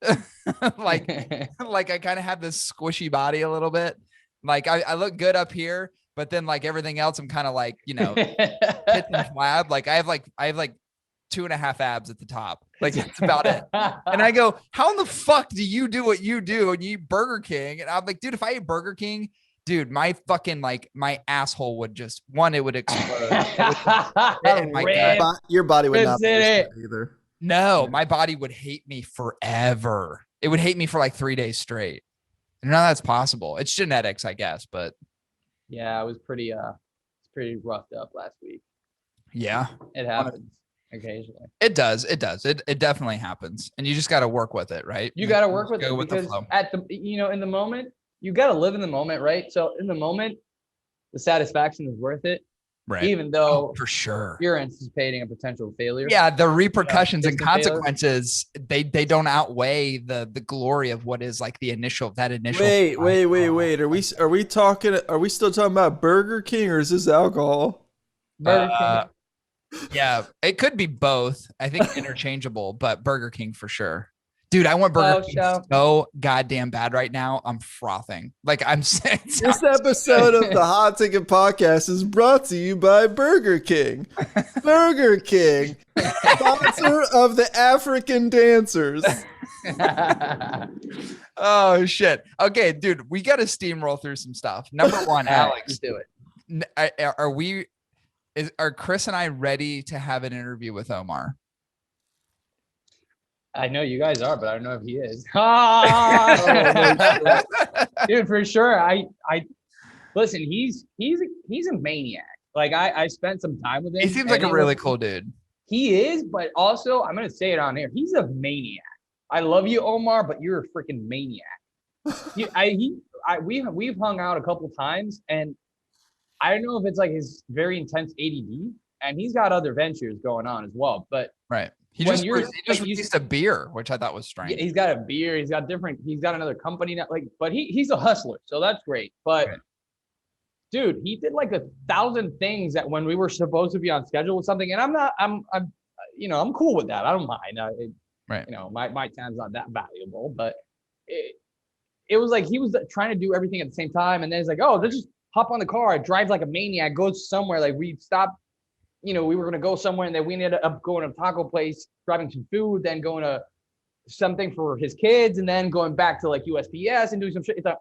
[SPEAKER 2] like I kind of have this squishy body a little bit. Like I look good up here, but then like everything else, I'm kind of like, you know, hit and flab. Like I have like 2.5 abs at the top. Like that's about it. And I go, how in the fuck do you do what you do and you eat Burger King? And I'm like, dude, if I ate Burger King, dude, my fucking like my asshole would just it would explode.
[SPEAKER 4] Your body would not be either.
[SPEAKER 2] No, my body would hate me forever. It would hate me for like 3 days straight. And none of that's possible. It's genetics, I guess, but
[SPEAKER 1] yeah, it was pretty roughed up last week.
[SPEAKER 2] Yeah.
[SPEAKER 1] It happens occasionally.
[SPEAKER 2] It does. It definitely happens. And you just got to work with it, right?
[SPEAKER 1] You got to work with it because in the moment, you got to live in the moment, right? So in the moment, the satisfaction is worth it.
[SPEAKER 2] Right.
[SPEAKER 1] Even though
[SPEAKER 2] for sure
[SPEAKER 1] you're anticipating a potential failure.
[SPEAKER 2] Yeah. The repercussions and consequences, they don't outweigh the glory of what is like the initial. Wait.
[SPEAKER 4] Are we still talking about Burger King or is this alcohol?
[SPEAKER 1] Burger King.
[SPEAKER 2] Yeah, it could be both. I think interchangeable, but Burger King for sure. Dude, I want Burger King so goddamn bad right now. I'm frothing. Like I'm saying.
[SPEAKER 4] This episode of the Hot Ticket Podcast is brought to you by Burger King. Burger King, sponsor of the African dancers.
[SPEAKER 2] Oh shit. Okay, dude, we got to steamroll through some stuff. Number one, Alex,
[SPEAKER 1] let's do it.
[SPEAKER 2] Are Chris and I ready to have an interview with Omar?
[SPEAKER 1] I know you guys are, but I don't know if he is. Dude, for sure. I listen. He's a maniac. Like I spent some time with him.
[SPEAKER 2] He seems like a really cool dude.
[SPEAKER 1] He is, but also I'm gonna say it on air. He's a maniac. I love you, Omar, but you're a freaking maniac. We've hung out a couple times, and I don't know if it's like his very intense ADD, and he's got other ventures going on as well. But
[SPEAKER 2] right, He
[SPEAKER 1] when
[SPEAKER 2] just
[SPEAKER 1] you're
[SPEAKER 2] he just released a beer, which I thought was strange.
[SPEAKER 1] he's got a beer, he's got another company now, like, but he's a hustler, so that's great. But
[SPEAKER 2] Right.
[SPEAKER 1] dude, he did like 1,000 things that when we were supposed to be on schedule with something, and I'm cool with that. I don't mind.
[SPEAKER 2] Right.
[SPEAKER 1] My time's not that valuable, but it was like he was trying to do everything at the same time, and then it's like, oh, let's just hop on the car, drive like a maniac, go somewhere. Like we stopped, we were gonna go somewhere, and then we ended up going to a taco place, grabbing some food, then going to something for his kids, and then going back to like USPS and doing some shit. It's like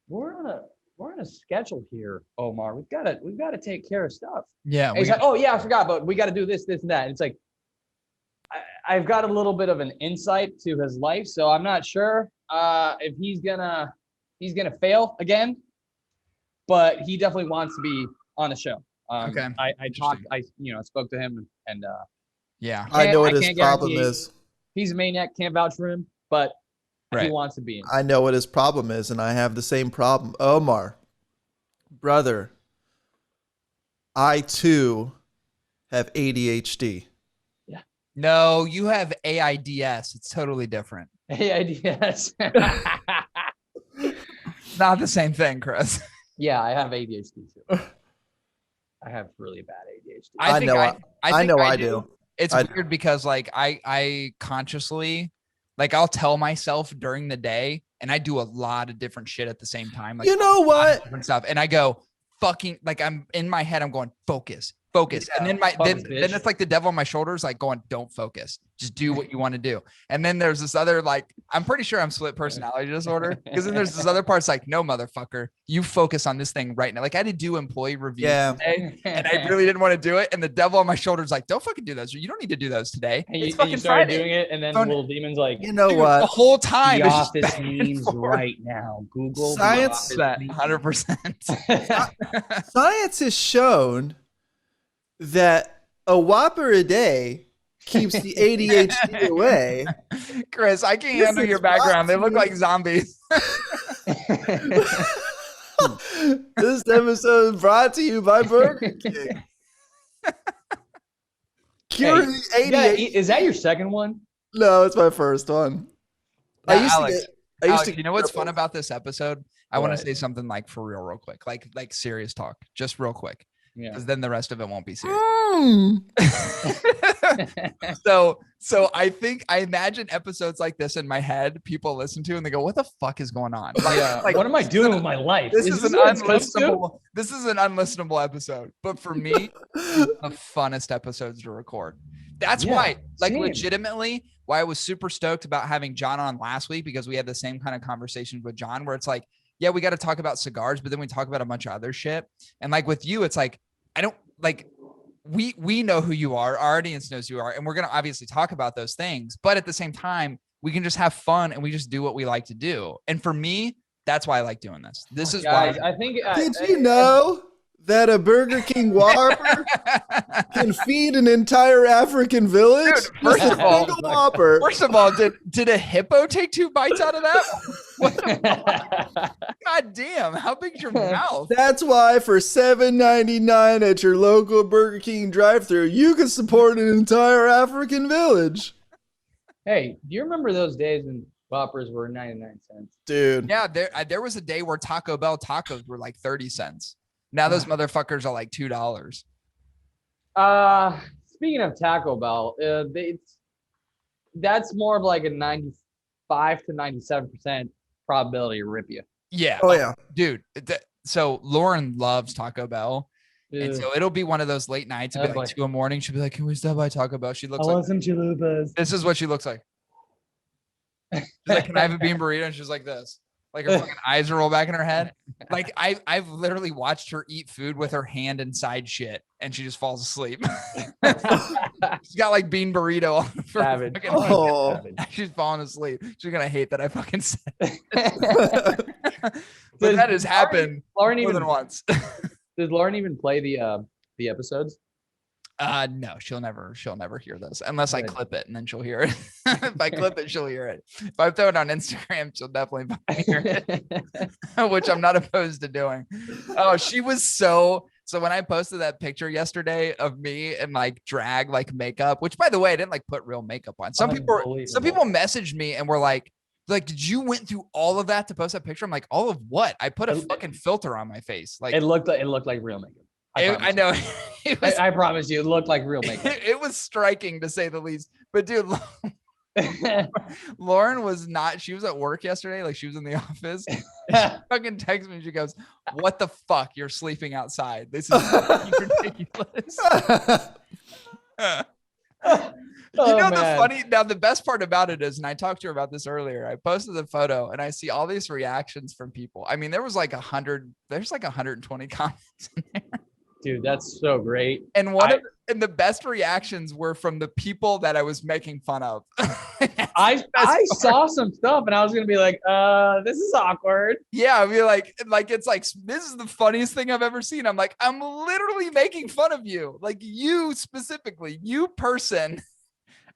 [SPEAKER 1] we're on a schedule here, Omar. We've got to take care of stuff.
[SPEAKER 2] Yeah.
[SPEAKER 1] And he's like, oh yeah, I forgot, but we got to do this, and that. And it's like I've got a little bit of an insight to his life, so I'm not sure if he's gonna fail again, but he definitely wants to be on the show.
[SPEAKER 2] Okay.
[SPEAKER 1] I spoke to him, and
[SPEAKER 2] yeah.
[SPEAKER 4] I know what
[SPEAKER 1] I
[SPEAKER 4] his
[SPEAKER 1] can't
[SPEAKER 4] problem
[SPEAKER 1] guarantee
[SPEAKER 4] is.
[SPEAKER 1] he's a maniac, can't vouch for him, but he
[SPEAKER 2] Right.
[SPEAKER 1] wants to be in.
[SPEAKER 4] I know what his problem is, and I have the same problem. Omar, brother, I too have ADHD.
[SPEAKER 2] No, you have AIDS. It's totally different.
[SPEAKER 1] Yes.
[SPEAKER 2] Not the same thing, Chris.
[SPEAKER 1] Yeah, I have ADHD too. I have really bad ADHD.
[SPEAKER 4] I know I do.
[SPEAKER 2] It's
[SPEAKER 4] I
[SPEAKER 2] weird because like I consciously, like, I'll tell myself during the day, and I do a lot of different shit at the same time. Like,
[SPEAKER 4] You know what?
[SPEAKER 2] different stuff, and I go fucking, like, I'm in my head, I'm going focus, and then
[SPEAKER 1] focus,
[SPEAKER 2] then
[SPEAKER 1] bitch.
[SPEAKER 2] it's like the devil on my shoulders, like going, don't focus, just do what you want to do. And then there's this other, like, I'm pretty sure I'm split personality disorder, because then there's this other part. It's like, no, motherfucker, you focus on this thing right now. Like, I had to do employee reviews today, and I really didn't want to do it. And the devil on my shoulders, like, don't fucking do those. You don't need to do those today.
[SPEAKER 1] And
[SPEAKER 2] It's
[SPEAKER 1] you
[SPEAKER 2] fucking
[SPEAKER 1] started
[SPEAKER 2] Friday.
[SPEAKER 1] doing it, and then
[SPEAKER 2] Don't-
[SPEAKER 1] little demon's like,
[SPEAKER 4] You know
[SPEAKER 2] Dude,
[SPEAKER 4] what?
[SPEAKER 2] the whole time
[SPEAKER 1] the
[SPEAKER 2] it's just
[SPEAKER 1] office
[SPEAKER 2] back and
[SPEAKER 1] memes
[SPEAKER 2] forth.
[SPEAKER 1] right now. Google the
[SPEAKER 4] Science
[SPEAKER 1] office
[SPEAKER 2] That
[SPEAKER 1] memes.
[SPEAKER 2] 100%.
[SPEAKER 4] Science has shown that a Whopper a day keeps the ADHD away.
[SPEAKER 2] Chris, I can't
[SPEAKER 4] This
[SPEAKER 2] handle
[SPEAKER 4] is
[SPEAKER 2] your background. They look
[SPEAKER 4] brought to
[SPEAKER 2] like zombies.
[SPEAKER 4] This episode is brought to you by Burger King. Cure
[SPEAKER 1] Hey,
[SPEAKER 4] the
[SPEAKER 1] yeah,
[SPEAKER 4] ADHD.
[SPEAKER 1] is that your second one?
[SPEAKER 4] No, it's my first one.
[SPEAKER 2] Now,
[SPEAKER 4] I used
[SPEAKER 2] Alex,
[SPEAKER 4] to get. I used
[SPEAKER 2] Alex,
[SPEAKER 4] to.
[SPEAKER 2] you know what's fun about this episode? I want
[SPEAKER 1] What?
[SPEAKER 2] to say something like for real quick, like serious talk, just real quick,
[SPEAKER 1] Yeah.
[SPEAKER 2] because then the rest of it won't be serious.
[SPEAKER 4] Mm.
[SPEAKER 2] So I imagine episodes like this in my head, people listen to and they go, "What the fuck is going on?"
[SPEAKER 1] Yeah.
[SPEAKER 2] like,
[SPEAKER 1] What am I doing with my life?
[SPEAKER 2] This is an
[SPEAKER 1] what it's come to?
[SPEAKER 2] unlistenable. This is an unlistenable episode, but for me, the funnest episodes to record. That's
[SPEAKER 1] Yeah,
[SPEAKER 2] why, like,
[SPEAKER 1] same.
[SPEAKER 2] legitimately, why I was super stoked about having John on last week, because we had the same kind of conversations with John, where it's like, yeah, we got to talk about cigars, but then we talk about a bunch of other shit. And like with you, it's like, I don't like. We know who you are. Our audience knows who you are, and we're gonna obviously talk about those things. But at the same time, we can just have fun and we just do what we like to do. And for me, that's why I like doing this. This is
[SPEAKER 1] Guys,
[SPEAKER 2] why.
[SPEAKER 1] I think.
[SPEAKER 4] Did you know that a Burger King Whopper can feed an entire African village?
[SPEAKER 2] Dude, first
[SPEAKER 4] Just
[SPEAKER 2] of
[SPEAKER 4] a
[SPEAKER 2] all-
[SPEAKER 4] single Whopper.
[SPEAKER 2] First of all, did a hippo take 2 bites out of that? What the God damn! How big's your mouth?
[SPEAKER 4] That's why for $7.99 at your local Burger King drive-thru, you can support an entire African village.
[SPEAKER 1] Hey, do you remember those days when Whoppers were 99 cents?
[SPEAKER 4] Dude.
[SPEAKER 2] Yeah, there was a day where Taco Bell tacos were like 30 cents. Now those motherfuckers are like $2.
[SPEAKER 1] Speaking of Taco Bell, that's more of like a 95 to 97% probability to rip you.
[SPEAKER 2] Yeah.
[SPEAKER 4] Oh, yeah.
[SPEAKER 2] Dude. So Lauren loves Taco Bell. And
[SPEAKER 1] Ugh.
[SPEAKER 2] so it'll be one of those late nights. It'll be
[SPEAKER 1] Oh,
[SPEAKER 2] like
[SPEAKER 1] boy.
[SPEAKER 2] 2 in the morning. She'll be like, "Can we stop by Taco Bell?" She
[SPEAKER 1] I
[SPEAKER 2] looks like
[SPEAKER 1] want some chalupas.
[SPEAKER 2] this is what she looks like. She's like, "Can I have a bean burrito?" And she's like this. Like her fucking eyes roll back in her head. Like I've literally watched her eat food with her hand inside shit, and she just falls asleep. She's got like bean burrito on her
[SPEAKER 1] Savage.
[SPEAKER 2] fucking
[SPEAKER 4] Oh.
[SPEAKER 1] Savage.
[SPEAKER 2] She's falling asleep. She's gonna hate that I fucking said it. But that has happened
[SPEAKER 1] Lauren
[SPEAKER 2] more
[SPEAKER 1] even
[SPEAKER 2] than once.
[SPEAKER 1] does Lauren even play the episodes?
[SPEAKER 2] No, she'll never hear this unless I
[SPEAKER 1] Good.
[SPEAKER 2] clip it, and then she'll hear it. If I clip it, she'll hear it. If I throw it on Instagram, she'll definitely fucking hear it, which I'm not opposed to doing. Oh, she was so So when I posted that picture yesterday of me and like drag like makeup, which by the way, I didn't like put real makeup on. Some people messaged me and were like, did you went through all of that to post that picture? I'm like, all of what? I put a fucking filter on my face. Like
[SPEAKER 1] it looked like real makeup.
[SPEAKER 2] I know.
[SPEAKER 1] I promise you, it looked like real makeup.
[SPEAKER 2] It was striking to say the least. But dude, Lauren was not. She was at work yesterday. Like she was in the office. She fucking texted me. She goes, "What the fuck? You're sleeping outside. This is ridiculous." The best part about it is, and I talked to her about this earlier, I posted the photo and I see all these reactions from people. I mean, there was like 120 comments in there.
[SPEAKER 1] Dude, that's so great.
[SPEAKER 2] And the best reactions were from the people that I was making fun of.
[SPEAKER 1] I saw some stuff and I was gonna be like, this is awkward.
[SPEAKER 2] Yeah, I mean, like it's like, this is the funniest thing I've ever seen. I'm like, I'm literally making fun of you, like you specifically, you person.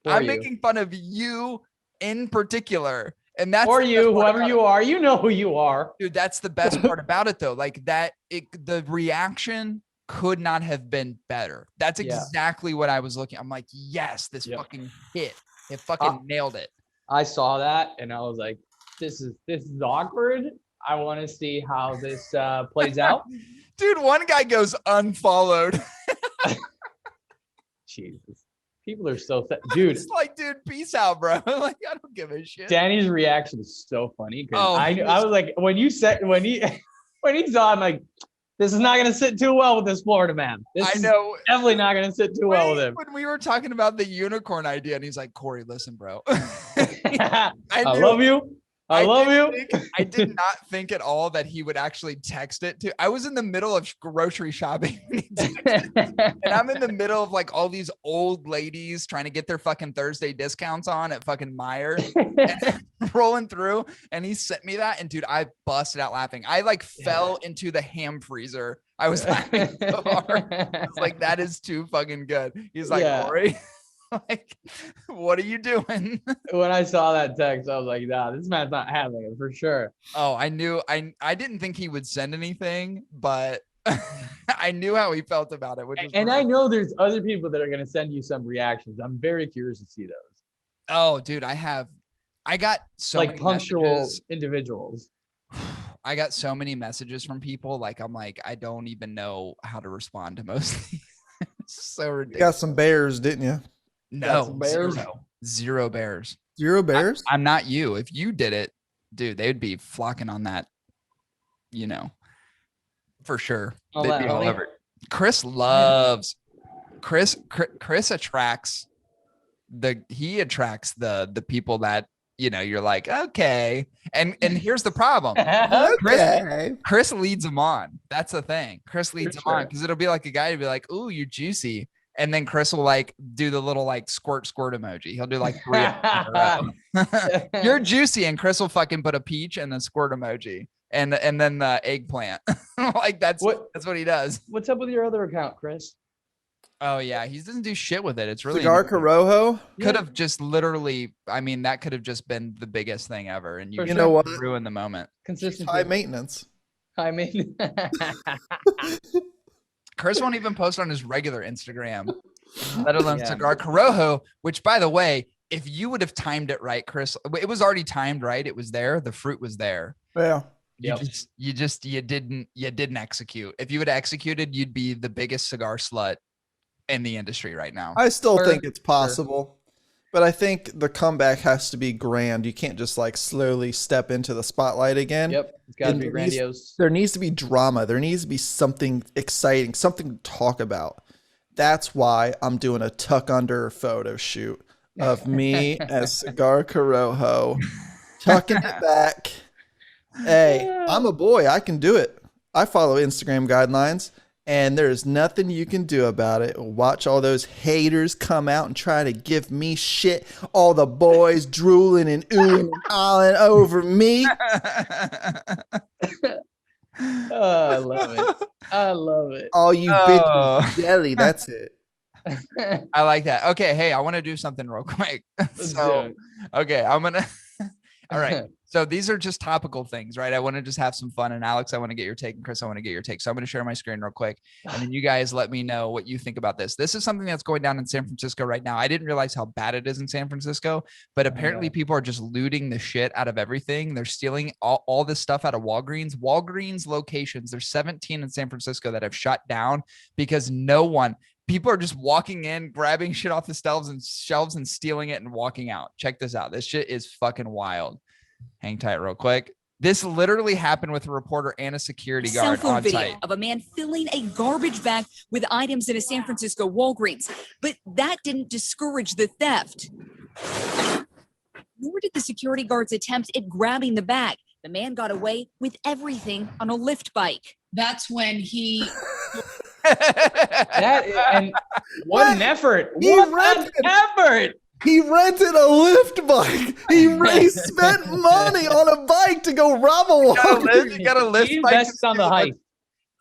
[SPEAKER 2] I'm making fun of you in particular. And that's
[SPEAKER 1] or you, whoever you are, you know who you are.
[SPEAKER 2] Dude, that's the best part about it though. Like the reaction could not have been better. That's exactly what I was looking. I'm like, yes, this fucking hit. It fucking nailed it.
[SPEAKER 1] I saw that and I was like, this is awkward. I want to see how this plays out.
[SPEAKER 2] Dude, one guy goes unfollowed.
[SPEAKER 1] Jesus. People are so dude.
[SPEAKER 2] It's like, dude, peace out, bro. Like, I don't give a shit.
[SPEAKER 1] Danny's reaction is so funny because I was like, when he saw, I'm like, this is not going to sit too well with this Florida man. This is definitely not going to sit too well with him.
[SPEAKER 2] When we were talking about the unicorn idea, and he's like, Corey, listen, bro.
[SPEAKER 1] I love you. I love you.
[SPEAKER 2] I did not think at all that he would actually text it to. I was in the middle of grocery shopping. And I'm in the middle of like all these old ladies trying to get their fucking Thursday discounts on at fucking Meijer and rolling through. And he sent me that. And dude, I busted out laughing. I like fell into the ham freezer. I was laughing so hard. I was like, that is too fucking good. He's like, Corey. Like, what are you doing?
[SPEAKER 1] When I saw that text, I was like, nah, this man's not having it for sure.
[SPEAKER 2] Oh, I knew. I didn't think he would send anything, but I knew how he felt about it.
[SPEAKER 1] I know there's other people that are going to send you some reactions. I'm very curious to see those.
[SPEAKER 2] Oh, dude, I got so
[SPEAKER 1] like
[SPEAKER 2] many
[SPEAKER 1] punctual
[SPEAKER 2] messages.
[SPEAKER 1] Individuals.
[SPEAKER 2] I got so many messages from people. Like, I'm like, I don't even know how to respond to most of these. It's so ridiculous.
[SPEAKER 4] You got some bears, didn't you?
[SPEAKER 2] No, zero bears.
[SPEAKER 4] Zero bears?
[SPEAKER 2] I'm not you. If you did it, dude, they would be flocking on that, for sure. They'd be all over. Chris attracts the people that, you're like, okay. And here's the problem. Chris leads them on. That's the thing. Chris leads them on because it'll be like a guy to be like, ooh, you're juicy. And then Chris will like do the little like squirt emoji. He'll do like 3 in a row. You're juicy, and Chris will fucking put a peach and the squirt emoji, and then the eggplant. Like that's what he does.
[SPEAKER 1] What's up with your other account, Chris?
[SPEAKER 2] Oh yeah, he doesn't do shit with it. It's really
[SPEAKER 4] Cigar Corojo.
[SPEAKER 2] Could have just literally. I mean, that could have just been the biggest thing ever, and you
[SPEAKER 4] know what?
[SPEAKER 2] Ruin the moment.
[SPEAKER 1] Consistency.
[SPEAKER 4] High maintenance.
[SPEAKER 2] Chris won't even post on his regular Instagram, let alone Cigar Corojo, which, by the way, if you would have timed it right, Chris, it was already timed right. It was there. The fruit was there.
[SPEAKER 4] Yeah.
[SPEAKER 2] You didn't execute. If you would have executed, you'd be the biggest cigar slut in the industry right now.
[SPEAKER 4] I still think it's possible, but I think the comeback has to be grand. You can't just like slowly step into the spotlight again.
[SPEAKER 1] Yep. It's got to be grandiose.
[SPEAKER 4] There needs to be drama. There needs to be something exciting, something to talk about. That's why I'm doing a tuck under photo shoot of me as Cigar Corojo, tucking it back. Hey, I'm a boy. I can do it. I follow Instagram guidelines, and there's nothing you can do about it. Watch all those haters come out and try to give me shit. All the boys drooling and oohing and ahhing over me.
[SPEAKER 1] Oh, I love it. I love it.
[SPEAKER 4] All you bitches jelly. That's it.
[SPEAKER 2] I like that. Okay, hey, I want to do something real quick. Okay, I'm gonna. All right. So these are just topical things, right? I want to just have some fun. And Alex, I want to get your take. And Chris, I want to get your take. So I'm going to share my screen real quick. And then you guys let me know what you think about this. This is something that's going down in San Francisco right now. I didn't realize how bad it is in San Francisco, but apparently people are just looting the shit out of everything. They're stealing all this stuff out of Walgreens. Walgreens locations, there's 17 in San Francisco that have shut down because people are just walking in, grabbing shit off the shelves and stealing it and walking out. Check this out. This shit is fucking wild. Hang tight real quick. This literally happened with a reporter and a security guard on
[SPEAKER 5] video
[SPEAKER 2] site.
[SPEAKER 5] of a man filling a garbage bag with items in a San Francisco Walgreens. But that didn't discourage the theft. Nor did the security guard's attempt at grabbing the bag. The man got away with everything on a lift bike.
[SPEAKER 6] That's when he
[SPEAKER 1] and what an effort. What an effort.
[SPEAKER 4] He rented a lift bike. He spent money on a bike to go rob a Walgreens.
[SPEAKER 2] You got a lift
[SPEAKER 1] He
[SPEAKER 2] bike.
[SPEAKER 1] invests on the hype.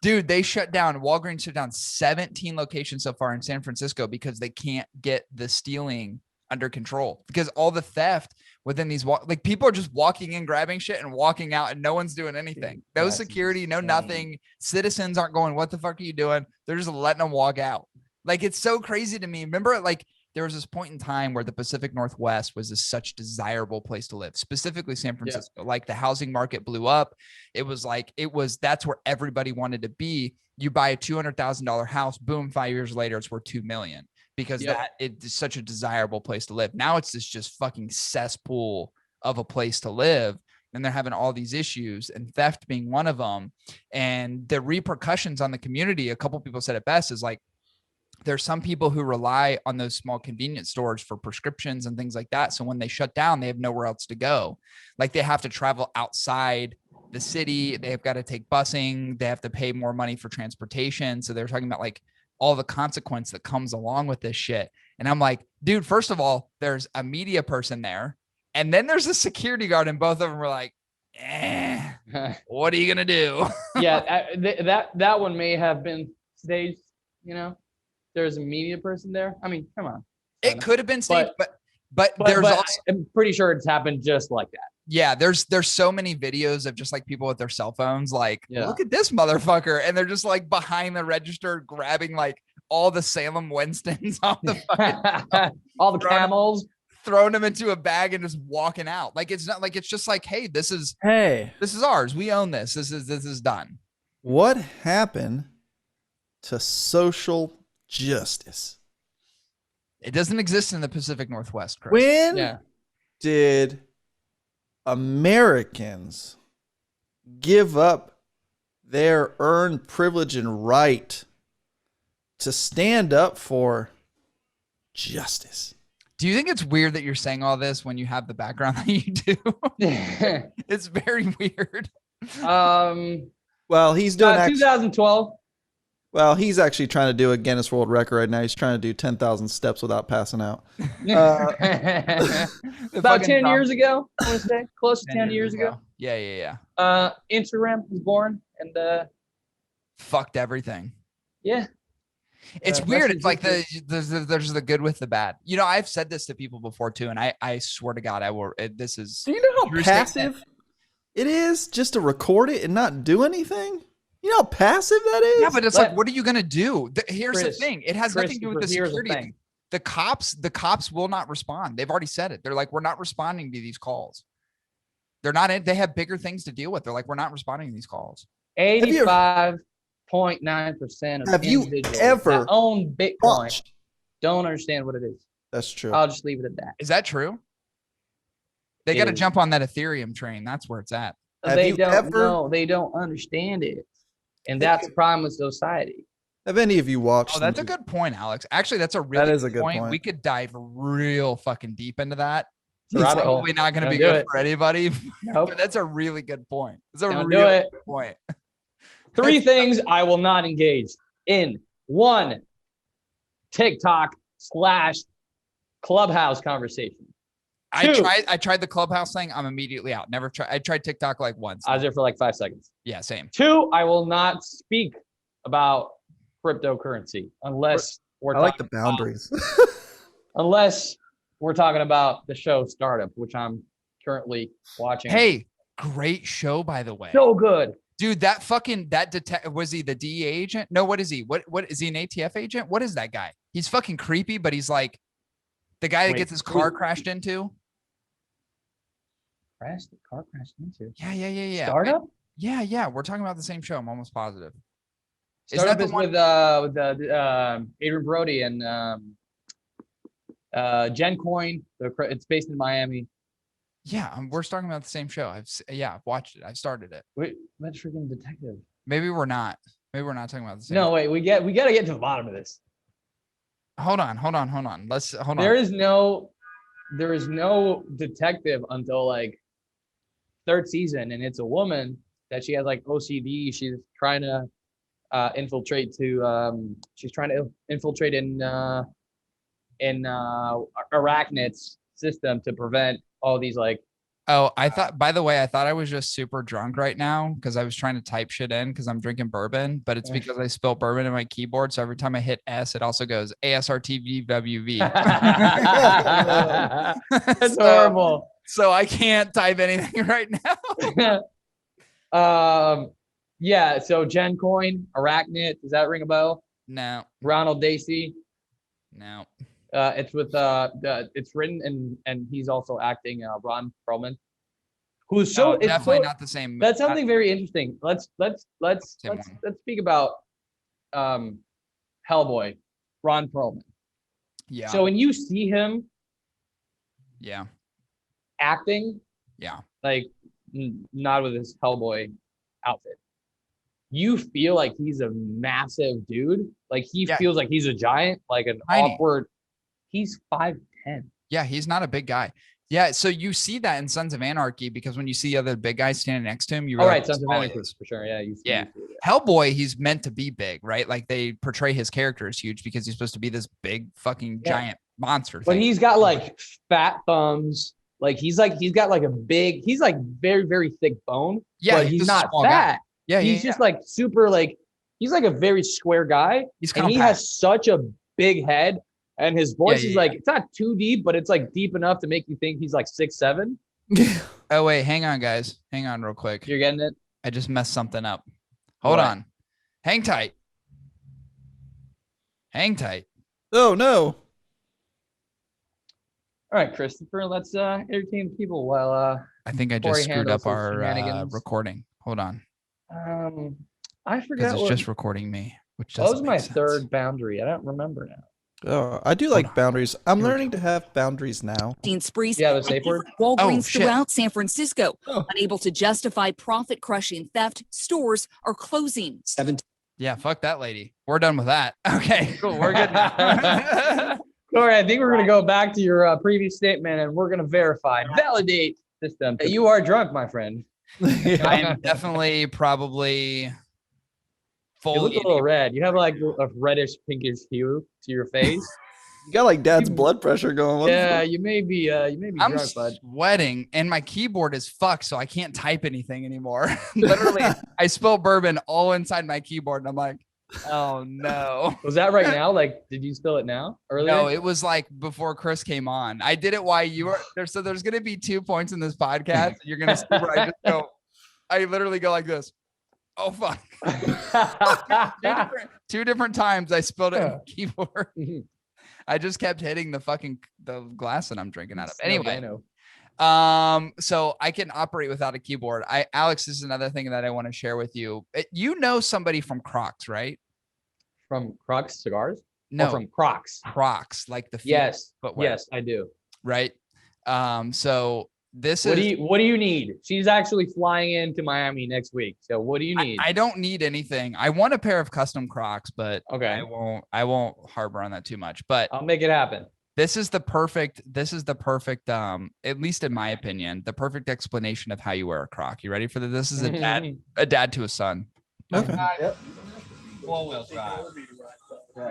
[SPEAKER 2] Dude, Walgreens shut down 17 locations so far in San Francisco because they can't get the stealing under control, because all the theft within these, like, people are just walking in, grabbing shit and walking out and no one's doing anything. No That's security, insane. No nothing. Citizens aren't going, what the fuck are you doing? They're just letting them walk out. Like, it's so crazy to me. Remember, like, there was this point in time where the Pacific Northwest was such desirable place to live, specifically San Francisco. Yeah. Like, the housing market blew up. That's where everybody wanted to be. You buy a $200,000 house, boom, 5 years later, it's worth $2 million because it's such a desirable place to live. Now it's this just fucking cesspool of a place to live. And they're having all these issues, and theft being one of them. And the repercussions on the community, a couple people said it best, is like, there's some people who rely on those small convenience stores for prescriptions and things like that. So when they shut down, they have nowhere else to go. Like, they have to travel outside the city. They've got to take busing. They have to pay more money for transportation. So they're talking about like all the consequence that comes along with this shit. And I'm like, dude, first of all, there's a media person there. And then there's a security guard, and both of them were like, what are you going to do?
[SPEAKER 1] that one may have been staged, you know? There's a media person there. I mean, come on.
[SPEAKER 2] It could have been staged, but there's also,
[SPEAKER 1] I'm pretty sure it's happened just like that.
[SPEAKER 2] Yeah, there's so many videos of just like people with their cell phones, like, look at this motherfucker, and they're just like behind the register grabbing like all the Salem Winstons off the fucking
[SPEAKER 1] all the camels,
[SPEAKER 2] throwing them into a bag and just walking out. Like, it's not like, it's just like, hey, this is ours. We own this. This is done.
[SPEAKER 4] What happened to social justice?
[SPEAKER 2] It doesn't exist in the Pacific Northwest, Chris.
[SPEAKER 4] When did Americans give up their earned privilege and right to stand up for justice?
[SPEAKER 2] Do you think it's weird that you're saying all this when you have the background that you do? It's very weird.
[SPEAKER 4] Well, he's doing
[SPEAKER 1] 2012.
[SPEAKER 4] Well, he's actually trying to do a Guinness World Record right now. He's trying to do 10,000 steps without passing out.
[SPEAKER 1] About 10 years ago, I want to say. Close to 10 years ago.
[SPEAKER 2] Yeah.
[SPEAKER 1] Instagram was born and
[SPEAKER 2] fucked everything.
[SPEAKER 1] Yeah.
[SPEAKER 2] It's weird. It's like there's the good with the bad. You know, I've said this to people before too, and I swear to God, I will. This is.
[SPEAKER 4] Do you know how passive it is just to record it and not do anything? You know how passive that is?
[SPEAKER 2] Yeah, but it's like, what are you going to do? Here's the thing. It has nothing to do with the security. The cops will not respond. They've already said it. They're like, we're not responding to these calls. They're not, they have bigger things to deal with. They're like, we're not responding to these calls.
[SPEAKER 1] 85.9% of
[SPEAKER 4] have you ever
[SPEAKER 1] that own Bitcoin don't understand what it is.
[SPEAKER 4] That's true.
[SPEAKER 1] I'll just leave it at that.
[SPEAKER 2] Is that true? They got to jump on that Ethereum train. That's where it's at.
[SPEAKER 1] They don't understand it. And that's the problem with society.
[SPEAKER 4] Have any of you watched?
[SPEAKER 2] Oh, that's a good point, Alex. Actually, that's a really good point. We could dive real fucking deep into that. It's probably not going to be good for anybody. Nope. But that's a really good point. It's a really good point.
[SPEAKER 1] 3 things I will not engage in. 1, TikTok/Clubhouse conversation. 2,
[SPEAKER 2] I tried the Clubhouse thing. I'm immediately out. Never tried. I tried TikTok like once.
[SPEAKER 1] I was there for like 5 seconds.
[SPEAKER 2] Yeah, same.
[SPEAKER 1] 2, I will not speak about cryptocurrency unless we're
[SPEAKER 4] I like the boundaries.
[SPEAKER 1] Unless we're talking about the show Startup, which I'm currently watching.
[SPEAKER 2] Hey, great show, by the way.
[SPEAKER 1] So good.
[SPEAKER 2] Dude, that detective, was he the DEA agent? No, what is he? What is he, an ATF agent? What is that guy? He's fucking creepy, but he's like the guy that gets his car crashed into.
[SPEAKER 1] Car crashed into?
[SPEAKER 2] Yeah.
[SPEAKER 1] Startup?
[SPEAKER 2] Yeah. We're talking about the same show. I'm almost positive.
[SPEAKER 1] Startup is with Adrian Brody and Jen Coyne. It's based in Miami.
[SPEAKER 2] Yeah, we're talking about the same show. I've watched it. I've started it.
[SPEAKER 1] Wait, that's freaking detective.
[SPEAKER 2] Maybe we're not. Maybe we're not talking about the same.
[SPEAKER 1] No, wait. We got to get to the bottom of this.
[SPEAKER 2] Hold on. Let's hold on.
[SPEAKER 1] There is no detective until like third season, and it's a woman that she has like OCD. She's trying to infiltrate in Arachnid's system to prevent all these like.
[SPEAKER 2] Oh, I thought I was just super drunk right now because I was trying to type shit in because I'm drinking bourbon, but it's because I spilled bourbon in my keyboard. So every time I hit S, it also goes ASRTVWV.
[SPEAKER 1] That's horrible.
[SPEAKER 2] So I can't type anything right now.
[SPEAKER 1] Yeah. So Jen Coyne, Arachnid. Does that ring a bell?
[SPEAKER 2] No.
[SPEAKER 1] Ronald Dacey.
[SPEAKER 2] No.
[SPEAKER 1] It's with it's written and he's also acting Ron Perlman, who's
[SPEAKER 2] definitely not the same.
[SPEAKER 1] That's something very interesting. Let's speak about Hellboy, Ron Perlman.
[SPEAKER 2] Yeah.
[SPEAKER 1] So when you see him,
[SPEAKER 2] yeah,
[SPEAKER 1] acting,
[SPEAKER 2] yeah,
[SPEAKER 1] like not with his Hellboy outfit, you feel like he's a massive dude. Like he feels like he's a giant, like an
[SPEAKER 2] tiny.
[SPEAKER 1] awkward. He's 5'10".
[SPEAKER 2] Yeah, he's not a big guy. Yeah, so you see that in Sons of Anarchy because when you see other big guys standing next to him, you realize
[SPEAKER 1] Sons of Anarchy for sure. Yeah,
[SPEAKER 2] yeah. Hellboy, he's meant to be big, right? Like they portray his character as huge because he's supposed to be this big fucking giant monster.
[SPEAKER 1] But he's got like fat thumbs. Like he's got like he's like very very thick bone.
[SPEAKER 2] Yeah,
[SPEAKER 1] but he's not fat.
[SPEAKER 2] Guy. Yeah,
[SPEAKER 1] he's just like super like he's like a very square guy. And he has such a big head. And his voice is like, it's not too deep, but it's like deep enough to make you think he's like 6'7".
[SPEAKER 2] Oh, wait, hang on, guys. Hang on real quick.
[SPEAKER 1] You're getting it?
[SPEAKER 2] I just messed something up. Hold on. Hang tight. Hang tight.
[SPEAKER 4] Oh, no.
[SPEAKER 1] All right, Christopher, let's entertain people while
[SPEAKER 2] I think I just screwed up our recording. Hold on.
[SPEAKER 1] I forgot.
[SPEAKER 2] It's just recording me, which
[SPEAKER 1] that was my third boundary. I don't remember now.
[SPEAKER 4] Oh, I do like boundaries. I'm learning to have boundaries now.
[SPEAKER 5] Sprees
[SPEAKER 1] the safe word.
[SPEAKER 5] Walgreens throughout San Francisco. Unable to justify profit-crushing theft, stores are closing.
[SPEAKER 2] Yeah, fuck that lady. We're done with that. Okay, cool. We're good now.
[SPEAKER 1] Corey, I think we're going to go back to your previous statement and we're going to validate system. You are drunk, my friend.
[SPEAKER 2] I am definitely probably...
[SPEAKER 1] You look a little red. You have like a reddish pinkish hue to your face.
[SPEAKER 4] You got like dad's blood pressure going.
[SPEAKER 1] Yeah, you may be
[SPEAKER 2] I'm
[SPEAKER 1] drunk, bud.
[SPEAKER 2] sweating and my keyboard is fucked, so I can't type anything anymore. Literally, I spilled bourbon all inside my keyboard and I'm like, oh no.
[SPEAKER 1] Was that right now? Like, did you spill it now? Earlier?
[SPEAKER 2] No, it was like before Chris came on. I did it while you were there. So there's gonna be 2 points in this podcast. You're gonna see where I literally go like this. Oh fuck. two different times I spilled it in the keyboard. I just kept hitting the glass that I'm drinking out of. Anyway, so I can operate without a keyboard. Alex, this is another thing that I want to share with you. You know somebody from Crocs, right?
[SPEAKER 1] From Crocs cigars?
[SPEAKER 2] No,
[SPEAKER 1] from Crocs.
[SPEAKER 2] Crocs, like the footwear.
[SPEAKER 1] Yes, I do.
[SPEAKER 2] Right. So what
[SPEAKER 1] do you need? She's actually flying into Miami next week. So what do you need?
[SPEAKER 2] I don't need anything. I want a pair of custom Crocs, but
[SPEAKER 1] okay,
[SPEAKER 2] I won't harbor on that too much. But
[SPEAKER 1] I'll make it happen.
[SPEAKER 2] This is the perfect, at least in my opinion, the perfect explanation of how you wear a Croc. You ready for this? This is a dad to a son.
[SPEAKER 4] Okay.
[SPEAKER 1] Yep. 4-wheel drive.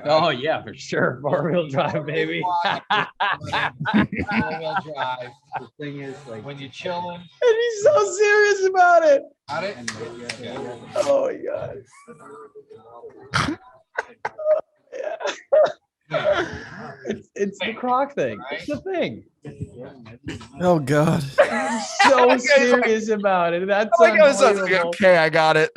[SPEAKER 1] Oh yeah, for sure. 4-wheel drive, baby.
[SPEAKER 6] 4-wheel drive. The thing is, like when you're chilling,
[SPEAKER 1] and he's so serious about it.
[SPEAKER 6] Got it?
[SPEAKER 1] Oh my god. Yeah. It's the Croc thing. It's the thing.
[SPEAKER 4] Oh God.
[SPEAKER 1] So serious about it. That's unbelievable.
[SPEAKER 2] Okay, I got it.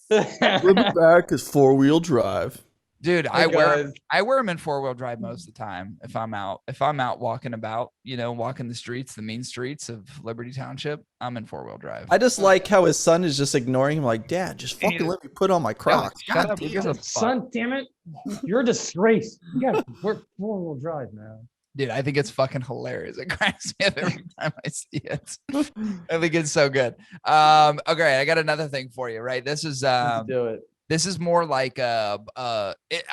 [SPEAKER 4] Flipping back is 4-wheel drive.
[SPEAKER 2] Dude,
[SPEAKER 1] Hey, guys.
[SPEAKER 2] I wear them in 4-wheel drive most of the time if I'm out walking about, walking the streets, the mean streets of Liberty Township, I'm in 4-wheel drive.
[SPEAKER 4] I just like how his son is just ignoring him. Like, Dad, just fucking let me put on my Crocs.
[SPEAKER 2] Shut up,
[SPEAKER 6] Who
[SPEAKER 2] who
[SPEAKER 6] gives
[SPEAKER 2] gives
[SPEAKER 6] a
[SPEAKER 2] a
[SPEAKER 6] son, damn it. You're a disgrace. You got to work 4-wheel drive, man.
[SPEAKER 2] Dude, I think it's fucking hilarious. It cracks me up every time I see it. I think it's so good. Okay, I got another thing for you, right? This is
[SPEAKER 1] Let's do it.
[SPEAKER 2] this is more like I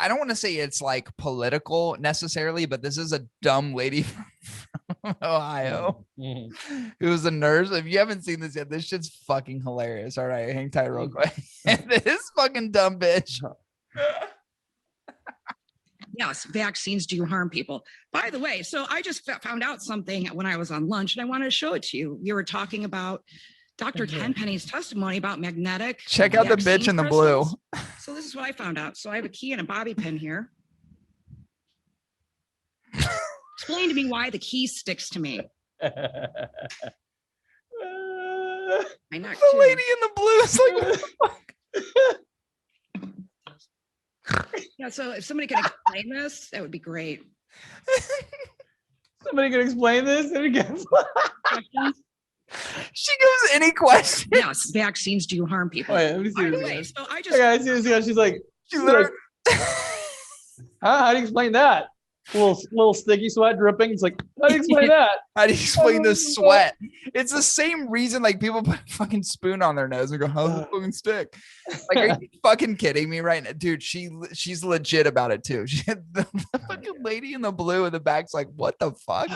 [SPEAKER 2] don't want to say it's like political necessarily, but this is a dumb lady from Ohio who's a nurse. If you haven't seen this yet, this shit's fucking hilarious. All right, hang tight real quick. This fucking dumb bitch.
[SPEAKER 7] Yes, vaccines do harm people. By the way, so I just found out something when I was on lunch, and I wanted to show it to you. We were talking about Dr. Tenpenny's testimony about magnetic.
[SPEAKER 2] Check out the bitch
[SPEAKER 7] vaccine
[SPEAKER 2] in the blue.
[SPEAKER 7] crystals. So this is what I found out. So I have a key and a bobby pin here. Explain to me why the key sticks to me. My neck
[SPEAKER 2] The
[SPEAKER 7] too.
[SPEAKER 2] lady in the blue is like, what the fuck?
[SPEAKER 7] Yeah, so if somebody could explain this, that would be great.
[SPEAKER 1] Somebody can explain this?
[SPEAKER 7] Questions?
[SPEAKER 2] She goes, any question?
[SPEAKER 7] Yes, vaccines do harm people.
[SPEAKER 1] Wait, let me see
[SPEAKER 7] By the
[SPEAKER 1] this
[SPEAKER 7] way,
[SPEAKER 1] again.
[SPEAKER 7] so I
[SPEAKER 1] I
[SPEAKER 7] just
[SPEAKER 1] gotta see this again. She's like,
[SPEAKER 2] literally-
[SPEAKER 1] how do you explain that? Little sticky sweat dripping. It's like, how do you explain that?
[SPEAKER 2] How do you explain the sweat? It's the same reason like people put a fucking spoon on their nose and go, how's it fucking stick? Like, are you fucking kidding me right now? Dude, she's legit about it too. The fucking lady in the blue in the back's like, what the fuck?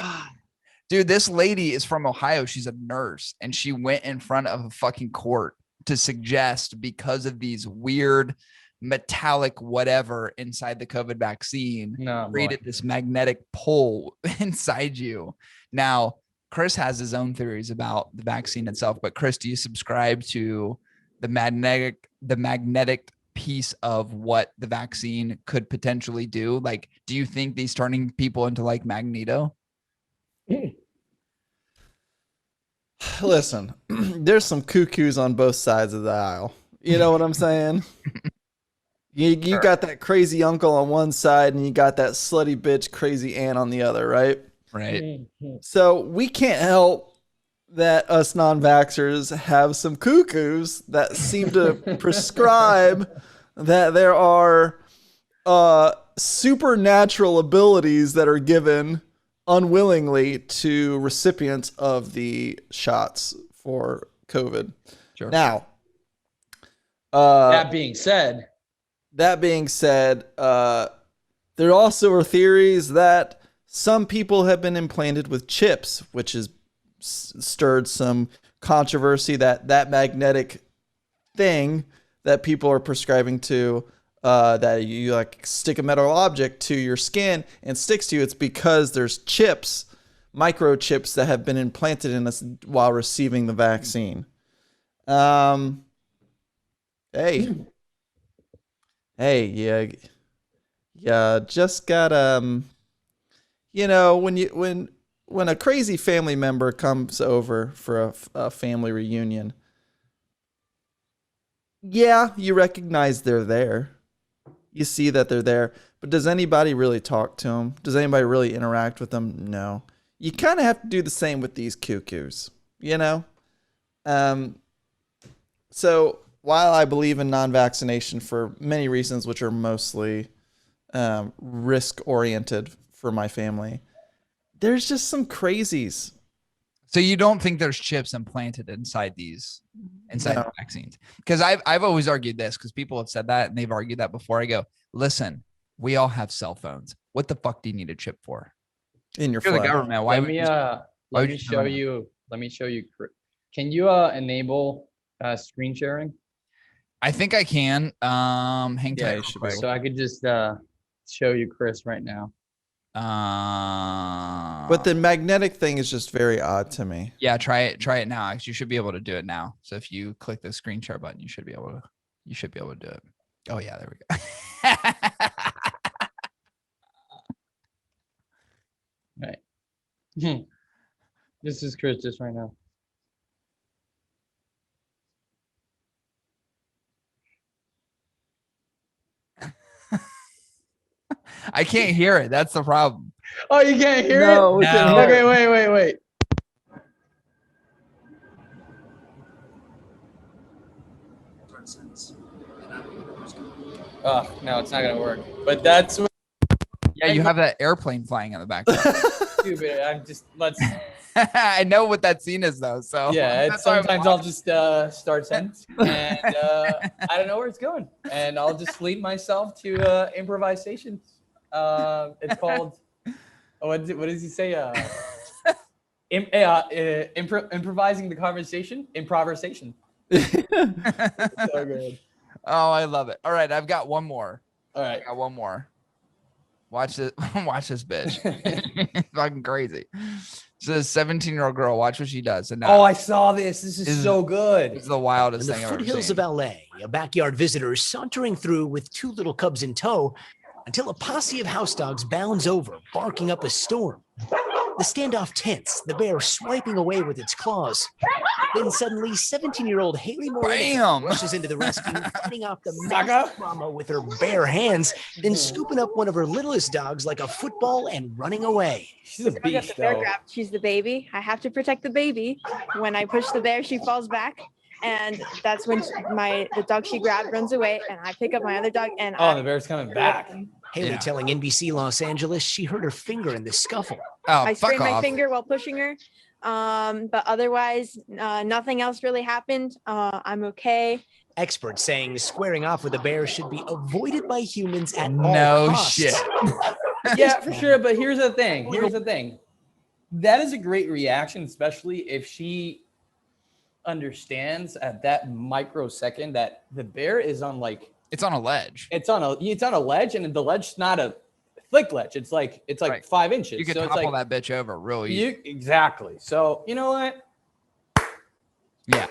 [SPEAKER 2] Dude, this lady is from Ohio. She's a nurse and she went in front of a fucking court to suggest because of these weird metallic whatever inside the COVID vaccine created this magnetic pull inside you. Now, Chris has his own theories about the vaccine itself, but Chris, do you subscribe to the magnetic piece of what the vaccine could potentially do? Like, do you think these turning people into like Magneto?
[SPEAKER 4] Listen, there's some cuckoos on both sides of the aisle. You know what I'm saying? You got that crazy uncle on one side and you got that slutty bitch crazy aunt on the other, right?
[SPEAKER 2] Right.
[SPEAKER 4] So we can't help that us non-vaxxers have some cuckoos that seem to prescribe that there are supernatural abilities that are given unwillingly to recipients of the shots for COVID.
[SPEAKER 2] Sure.
[SPEAKER 4] Now,
[SPEAKER 1] That being said,
[SPEAKER 4] there also are theories that some people have been implanted with chips, which has stirred some controversy that magnetic thing that people are prescribing to, that you like stick a metal object to your skin and sticks to you. It's because there's chips, microchips that have been implanted in us while receiving the vaccine. Hey, yeah, just got when a crazy family member comes over for a family reunion, yeah, you recognize they're there. You see that they're there, but does anybody really talk to them? Does anybody really interact with them? No. You kind of have to do the same with these cuckoos, you know? So while I believe in non-vaccination for many reasons, which are mostly risk-oriented for my family, there's just some crazies.
[SPEAKER 2] So you don't think there's chips implanted inside these the vaccines? Because I've always argued this, because people have said that and they've argued that before. I go, listen, we all have cell phones. What the fuck do you need a chip for?
[SPEAKER 4] In your
[SPEAKER 2] You're the
[SPEAKER 4] flag.
[SPEAKER 2] government. Why
[SPEAKER 1] let
[SPEAKER 2] would
[SPEAKER 1] me
[SPEAKER 2] you
[SPEAKER 1] show you. Let me show you. Can you enable screen sharing?
[SPEAKER 2] I think I can. Hang tight.
[SPEAKER 4] you should be able
[SPEAKER 1] So I could just show you Chris right now.
[SPEAKER 4] But the magnetic thing is just very odd to me.
[SPEAKER 2] Yeah, try it now. Actually, you should be able to do it now. So if you click the screen share button, you should be able to do it. Oh yeah, there we go.
[SPEAKER 1] Right.
[SPEAKER 6] This is Chris just right now.
[SPEAKER 2] I can't hear it. That's the problem.
[SPEAKER 1] Oh, you can't hear
[SPEAKER 4] No,
[SPEAKER 1] it?
[SPEAKER 4] we can't
[SPEAKER 2] No.
[SPEAKER 4] hear
[SPEAKER 1] Okay,
[SPEAKER 4] it.
[SPEAKER 1] wait. Oh, no, it's not gonna work. But that's what
[SPEAKER 2] Yeah, you have that airplane flying in the background.
[SPEAKER 1] stupid. Let's.
[SPEAKER 2] I know what that scene is though. So
[SPEAKER 1] Yeah, it's
[SPEAKER 2] that's why I'm
[SPEAKER 1] sometimes I'll just start sentence, and I don't know where it's going, and I'll just lead myself to improvisation. It's called. What does he say? Improvising the conversation. Improvisation. So good.
[SPEAKER 2] Oh, I love it. All right, I've got one more.
[SPEAKER 1] All
[SPEAKER 2] I
[SPEAKER 1] right.
[SPEAKER 2] got one more. Watch this. Watch this bitch. Fucking crazy. So this 17-year-old girl. Watch what she does. And
[SPEAKER 1] Oh, I saw this. This is so good.
[SPEAKER 2] It's the
[SPEAKER 8] In
[SPEAKER 2] wildest
[SPEAKER 8] the
[SPEAKER 2] thing I've ever
[SPEAKER 8] foothills
[SPEAKER 2] seen.
[SPEAKER 8] of LA, a backyard visitor is sauntering through with two little cubs in tow until a posse of house dogs bounds over, barking up a storm. The standoff tense, the bear swiping away with its claws. Then suddenly, 17-year-old Haley Moreno
[SPEAKER 2] Bam!
[SPEAKER 8] rushes into the rescue, fighting off the
[SPEAKER 1] Sucker.
[SPEAKER 8] massive mama with her bare hands, then scooping up one of her littlest dogs like a football and running away.
[SPEAKER 1] She's a
[SPEAKER 9] I got
[SPEAKER 1] beast,
[SPEAKER 9] the bear
[SPEAKER 1] though.
[SPEAKER 9] grab. She's the baby. I have to protect the baby. When I push the bear, she falls back, and that's when the dog she grabbed runs away, and I pick up my other dog, and
[SPEAKER 1] Oh, the bear's coming back.
[SPEAKER 8] Haley
[SPEAKER 2] Yeah.
[SPEAKER 8] telling NBC Los Angeles she hurt her finger in the scuffle.
[SPEAKER 2] Oh,
[SPEAKER 9] I
[SPEAKER 2] fuck
[SPEAKER 9] sprained my
[SPEAKER 2] off.
[SPEAKER 9] finger while pushing her, but otherwise, nothing else really happened. I'm okay.
[SPEAKER 8] Experts saying squaring off with a bear should be avoided by humans at all
[SPEAKER 2] No
[SPEAKER 8] costs.
[SPEAKER 2] shit.
[SPEAKER 1] Yeah, for sure. But here's the thing. That is a great reaction, especially if she understands at that microsecond that the bear is on
[SPEAKER 2] It's on a ledge.
[SPEAKER 1] it's on a ledge, and the ledge's not a thick ledge. It's like
[SPEAKER 2] Right.
[SPEAKER 1] 5 inches.
[SPEAKER 2] You could
[SPEAKER 1] so it's
[SPEAKER 2] topple
[SPEAKER 1] like
[SPEAKER 2] that bitch over real easy.
[SPEAKER 1] exactly. So you know what?
[SPEAKER 2] Yeah.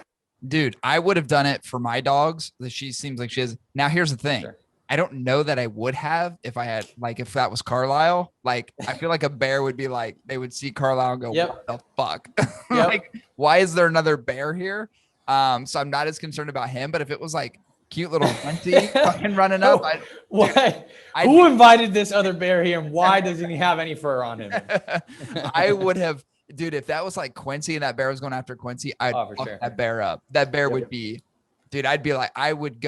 [SPEAKER 2] Dude, I would have done it for my dogs. She seems like she is. Now, here's the thing.
[SPEAKER 1] Sure.
[SPEAKER 2] I don't know that I would have if I had, if that was Carlisle. Like, I feel like a bear would be like, they would see Carlisle and go,
[SPEAKER 1] Yep.
[SPEAKER 2] what the fuck?
[SPEAKER 1] Yep.
[SPEAKER 2] Like, why is there another bear here? So I'm not as concerned about him. But if it was like cute little Quincy fucking running up,
[SPEAKER 1] Why? Who invited this other bear here, and why doesn't he have any fur on him?
[SPEAKER 2] I would have, dude, if that was like Quincy and that bear was going after Quincy, I'd
[SPEAKER 1] Oh, for
[SPEAKER 2] fuck
[SPEAKER 1] sure.
[SPEAKER 2] that bear up. That bear
[SPEAKER 1] Yep.
[SPEAKER 2] would be, dude, I'd be like, I would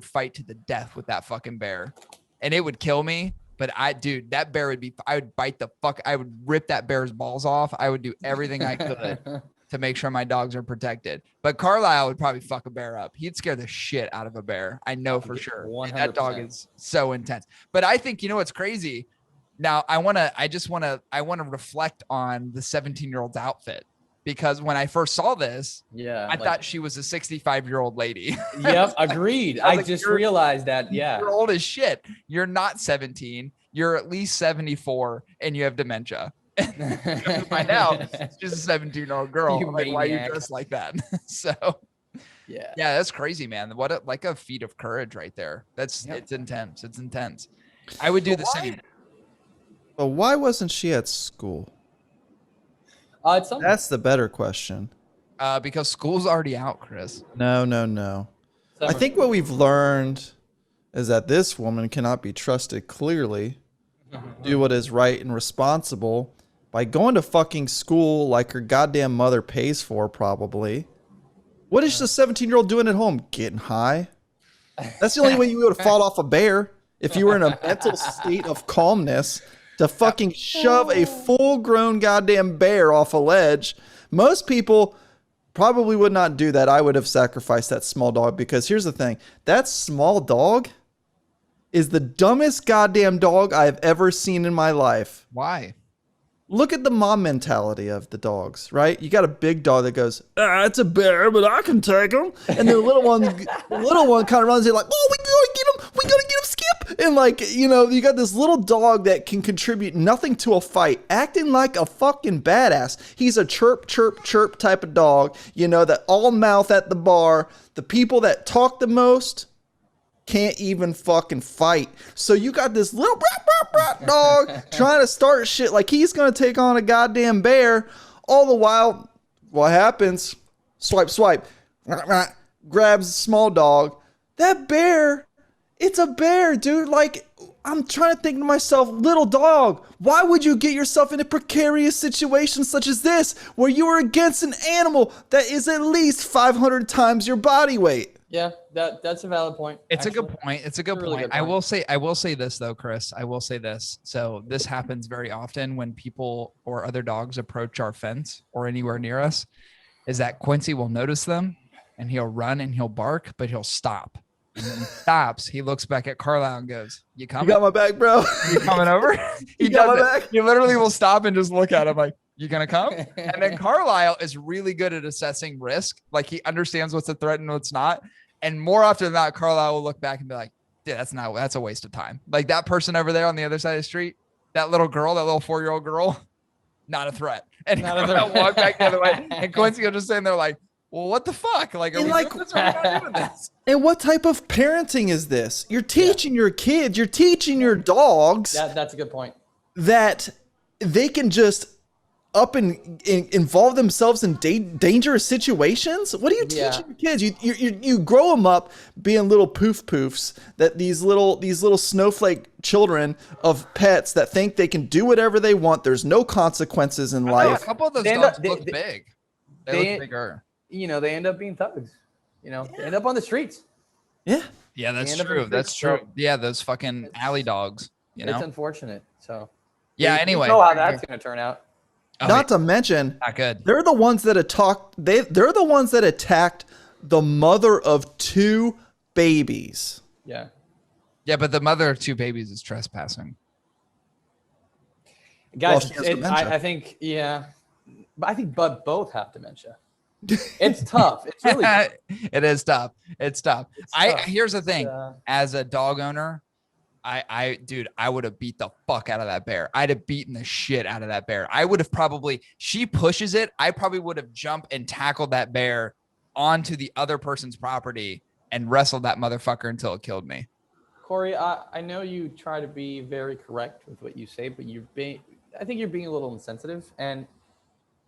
[SPEAKER 2] fight to the death with that fucking bear, and it would kill me. But that bear would be, I would bite the fuck, I would rip that bear's balls off. I would do everything I could to make sure my dogs are protected. But Carlisle would probably fuck a bear up. He'd scare the shit out of a bear. I know for sure. And that dog
[SPEAKER 1] 100%.
[SPEAKER 2] is so intense. But I think, you know what's crazy? Now I want to reflect on the 17-year-old's outfit, because when I first saw this,
[SPEAKER 1] Yeah,
[SPEAKER 2] I thought she was a 65-year-old lady.
[SPEAKER 1] Yep, agreed.
[SPEAKER 2] I was
[SPEAKER 1] I
[SPEAKER 2] like,
[SPEAKER 1] just
[SPEAKER 2] you're-
[SPEAKER 1] realized that. Yeah.
[SPEAKER 2] You're old as shit. You're not 17. You're at least 74, and you have dementia. Come to find out, she's a 17-year-old girl.
[SPEAKER 1] You
[SPEAKER 2] Like, why are you
[SPEAKER 1] maniac.
[SPEAKER 2] dressed like that? So
[SPEAKER 1] Yeah.
[SPEAKER 2] yeah, that's crazy, man. What a feat of courage right there. It's intense. It's intense. I would do the same.
[SPEAKER 4] But why wasn't she at school?
[SPEAKER 1] It's something.
[SPEAKER 4] That's the better question.
[SPEAKER 2] Because school's already out, Chris.
[SPEAKER 4] No. I think what we've learned is that this woman cannot be trusted clearly to do what is right and responsible by going to fucking school like her goddamn mother pays for, probably. What is the 17-year-old doing at home? Getting high? That's the only way you would have fought off a bear, if you were in a mental state of calmness, to fucking shove a full-grown goddamn bear off a ledge. Most people probably would not do that. I would have sacrificed that small dog, because here's the thing. That small dog is the dumbest goddamn dog I've ever seen in my life.
[SPEAKER 2] Why?
[SPEAKER 4] Look at the mom mentality of the dogs, right? You got a big dog that goes, it's a bear, but I can take him. And the little one kind of runs in like, oh, we gotta get him, Skip. And you got this little dog that can contribute nothing to a fight, acting like a fucking badass. He's a chirp, chirp, chirp type of dog, that all mouth at the bar. The people that talk the most can't even fucking fight. So you got this little dog trying to start shit like he's gonna take on a goddamn bear. All the while, what happens? Swipe, swipe. Grabs small dog. That bear, it's a bear, dude. Like, I'm trying to think to myself, little dog, why would you get yourself in a precarious situation such as this, where you are against an animal that is at least 500 times your body weight?
[SPEAKER 1] Yeah, that's a valid point.
[SPEAKER 2] It's a good point. It's a good
[SPEAKER 1] really
[SPEAKER 2] point.
[SPEAKER 1] good point.
[SPEAKER 2] I will say this though, Chris. I will say this. So this happens very often when people or other dogs approach our fence or anywhere near us, is that Quincy will notice them and he'll run and he'll bark, but he'll stop. And when he stops, he looks back at Carlisle and goes, "You coming?
[SPEAKER 4] You got my back, bro.
[SPEAKER 2] You coming over?" He
[SPEAKER 4] got
[SPEAKER 2] does
[SPEAKER 4] my
[SPEAKER 2] it.
[SPEAKER 4] back?
[SPEAKER 2] He literally will stop and just look at him like, "You gonna come?" And then Carlisle is really good at assessing risk. Like he understands what's a threat and what's not. And more often than not, Carlisle will look back and be like, "Dude, that's a waste of time." Like that person over there on the other side of the street, that little girl, that little 4-year-old girl, not a threat. And Carlisle walk back the other way. And Quincy will just stand there like, "Well, what the fuck? Like, are we doing this or are we not doing this?"
[SPEAKER 4] And what type of parenting is this? You're teaching your kids, you're teaching your dogs
[SPEAKER 1] That's a good point.
[SPEAKER 4] that they can just up and involve themselves in dangerous situations. What are you teaching your kids? You grow them up being little poofs that these little snowflake children of pets that think they can do whatever they want. There's no consequences in life.
[SPEAKER 2] A couple of those dogs look big. They look bigger.
[SPEAKER 1] You know, they end up being thugs. You know, they end up on the streets.
[SPEAKER 4] Yeah.
[SPEAKER 2] Yeah, that's
[SPEAKER 1] They end up
[SPEAKER 2] true.
[SPEAKER 1] in
[SPEAKER 2] That's
[SPEAKER 1] streets,
[SPEAKER 2] true. Yeah, those fucking alley dogs. You know.
[SPEAKER 1] It's unfortunate. So
[SPEAKER 2] Yeah.
[SPEAKER 1] you
[SPEAKER 2] Anyway.
[SPEAKER 1] know how that's going to turn out.
[SPEAKER 4] Not to mention,
[SPEAKER 2] not good.
[SPEAKER 4] They're the ones that they're the ones that attacked the mother of 2 babies.
[SPEAKER 1] Yeah.
[SPEAKER 2] Yeah, but the mother of 2 babies is trespassing.
[SPEAKER 1] Guys,
[SPEAKER 4] she has dementia.
[SPEAKER 1] I think, yeah. But I think both have dementia. It's tough. It's really tough.
[SPEAKER 2] It is tough. It's tough. Here's the thing.
[SPEAKER 1] It's,
[SPEAKER 2] As a dog owner, dude, I would have beat the fuck out of that bear. I'd have beaten the shit out of that bear. I would have she pushes it. I probably would have jumped and tackled that bear onto the other person's property and wrestled that motherfucker until it killed me.
[SPEAKER 1] Corey, I know you try to be very correct with what you say, but I think you're being a little insensitive, and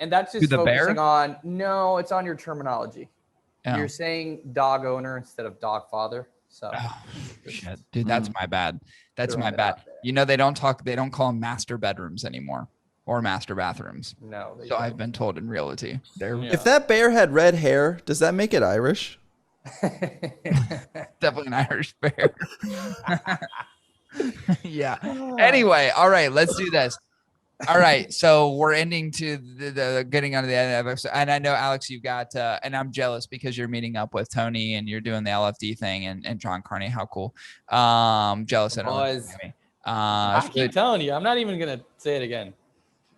[SPEAKER 1] that's just focusing on, no, it's on your terminology.
[SPEAKER 2] Yeah.
[SPEAKER 1] You're saying dog owner instead of dog father. So
[SPEAKER 2] shit, dude, that's my bad. That's my bad. You know, they don't call them master bedrooms anymore or master bathrooms.
[SPEAKER 1] No.
[SPEAKER 2] So I've been told in realty.
[SPEAKER 4] If that bear had red hair, does that make it Irish?
[SPEAKER 2] Definitely an Irish bear. Yeah. Anyway, all right, let's do this. All right, so we're ending to the getting onto the end of the episode, and I know Alex, you've got, and I'm jealous because you're meeting up with Tony and you're doing the LFD thing and John Carney. How cool! Jealous.
[SPEAKER 1] I keep telling you, I'm not even gonna say it again.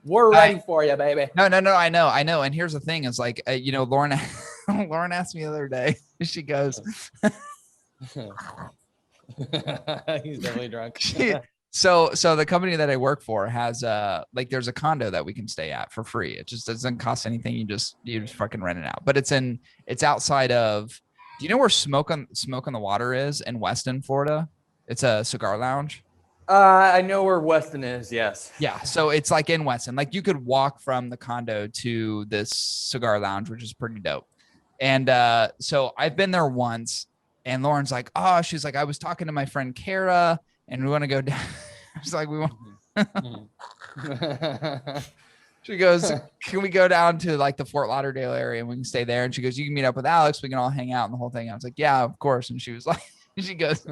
[SPEAKER 1] We're ready for you, baby.
[SPEAKER 2] No, I know. And here's the thing: is like, Lauren asked me the other day. She goes,
[SPEAKER 1] He's definitely drunk.
[SPEAKER 2] So the company that I work for has there's a condo that we can stay at for free. It just doesn't cost anything. You just fucking rent it out. But it's outside of, do you know where Smoke on the Water is in Weston, Florida? It's a cigar lounge.
[SPEAKER 1] I know where Weston is, yes.
[SPEAKER 2] Yeah, so it's like in Weston. Like you could walk from the condo to this cigar lounge, which is pretty dope. And so I've been there once, and Lauren's like, "Oh," she's like, "I was talking to my friend Kara, and we want to go down." She's like, "We want." She goes, "Can we go down to like the Fort Lauderdale area and we can stay there?" And she goes, "You can meet up with Alex. We can all hang out and the whole thing." I was like, "Yeah, of course." And she was like, she goes,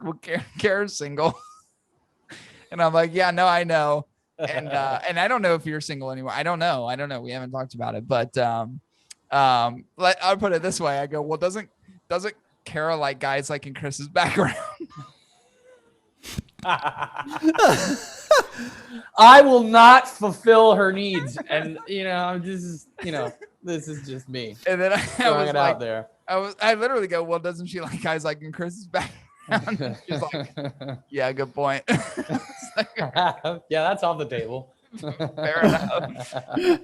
[SPEAKER 2] "Well, Kara's single." And I'm like, "Yeah, no, I know." And I don't know if you're single anymore. I don't know. We haven't talked about it, but I'll put it this way. I go, "Well, doesn't Kara like guys like in Chris's background?"
[SPEAKER 1] I will not fulfill her needs, and this is just me.
[SPEAKER 2] And then I
[SPEAKER 1] throwing
[SPEAKER 2] was
[SPEAKER 1] it
[SPEAKER 2] like,
[SPEAKER 1] out there.
[SPEAKER 2] I literally go, "Well, doesn't she like guys like in Chris's background?" She's like, "Yeah, good point."
[SPEAKER 1] Yeah, that's off the table.
[SPEAKER 2] Fair enough.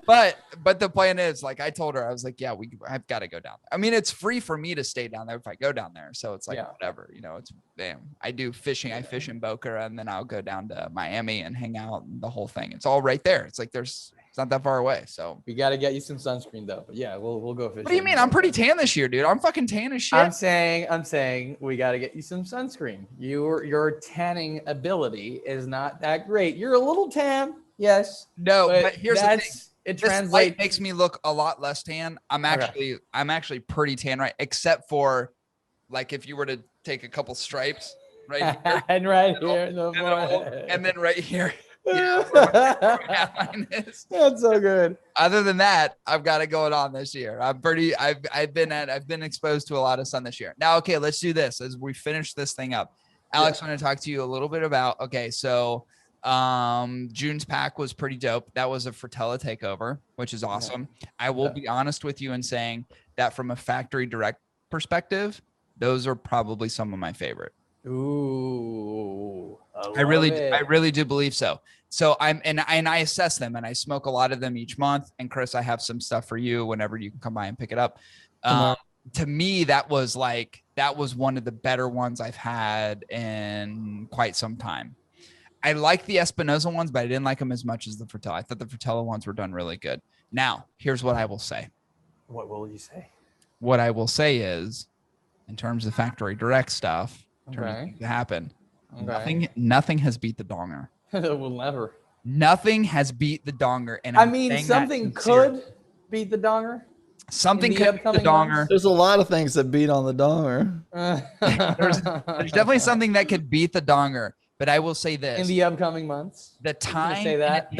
[SPEAKER 2] But the plan is, like I told her, I was like, yeah, I've got to go down there. I mean, it's free for me to stay down there if I go down there. So it's like, whatever, you know, it's damn. I do fishing. I fish in Boca and then I'll go down to Miami and hang out and the whole thing. It's all right there. It's like it's not that far away. So
[SPEAKER 1] we got to get you some sunscreen though. But yeah, we'll go fishing.
[SPEAKER 2] What do you mean? I'm pretty tan this year, dude. I'm fucking tan as shit.
[SPEAKER 1] I'm saying we got to get you some sunscreen. Your tanning ability is not that great. You're a little tan. Yes.
[SPEAKER 2] No, but here's the thing.
[SPEAKER 1] It
[SPEAKER 2] this
[SPEAKER 1] translates.
[SPEAKER 2] light makes me look a lot less tan. I'm actually pretty tan, right? Except for like if you were to take a couple stripes right here,
[SPEAKER 1] and right here in the forehead.
[SPEAKER 2] And then right here. You know,
[SPEAKER 1] That's so good.
[SPEAKER 2] Other than that, I've got it going on this year. I've been exposed to a lot of sun this year. Now, okay, let's do this as we finish this thing up. Alex, I want to talk to you a little bit about, so June's pack was pretty dope. That was a Frutella takeover, which is awesome. I will be honest with you in saying that from a factory direct perspective, those are probably some of my favorite.
[SPEAKER 1] Ooh,
[SPEAKER 2] I really do believe so. So I assess them and I smoke a lot of them each month. And Chris, I have some stuff for you whenever you can come by and pick it up. To me, that was one of the better ones I've had in quite some time. I like the Espinosa ones, but I didn't like them as much as the Frutella. I thought the Frutella ones were done really good. Now, here's what I will say.
[SPEAKER 1] What will you say?
[SPEAKER 2] What I will say is, in terms of factory direct stuff, to happen. Nothing has beat the donger.
[SPEAKER 1] Will never.
[SPEAKER 2] Nothing has beat the donger. And
[SPEAKER 1] I mean, something could beat the donger.
[SPEAKER 2] Something could beat the donger.
[SPEAKER 4] There's a lot of things that beat on the donger.
[SPEAKER 2] There's definitely something that could beat the donger. But I will say this.
[SPEAKER 1] In the upcoming months.
[SPEAKER 2] The time
[SPEAKER 1] say that, ...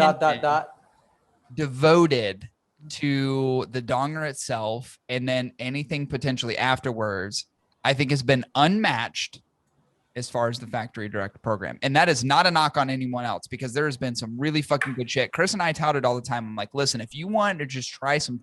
[SPEAKER 2] devoted to the donger itself and then anything potentially afterwards, I think has been unmatched as far as the factory direct program. And that is not a knock on anyone else because there has been some really fucking good shit. Chris and I touted all the time. I'm like, listen, if you want to just try some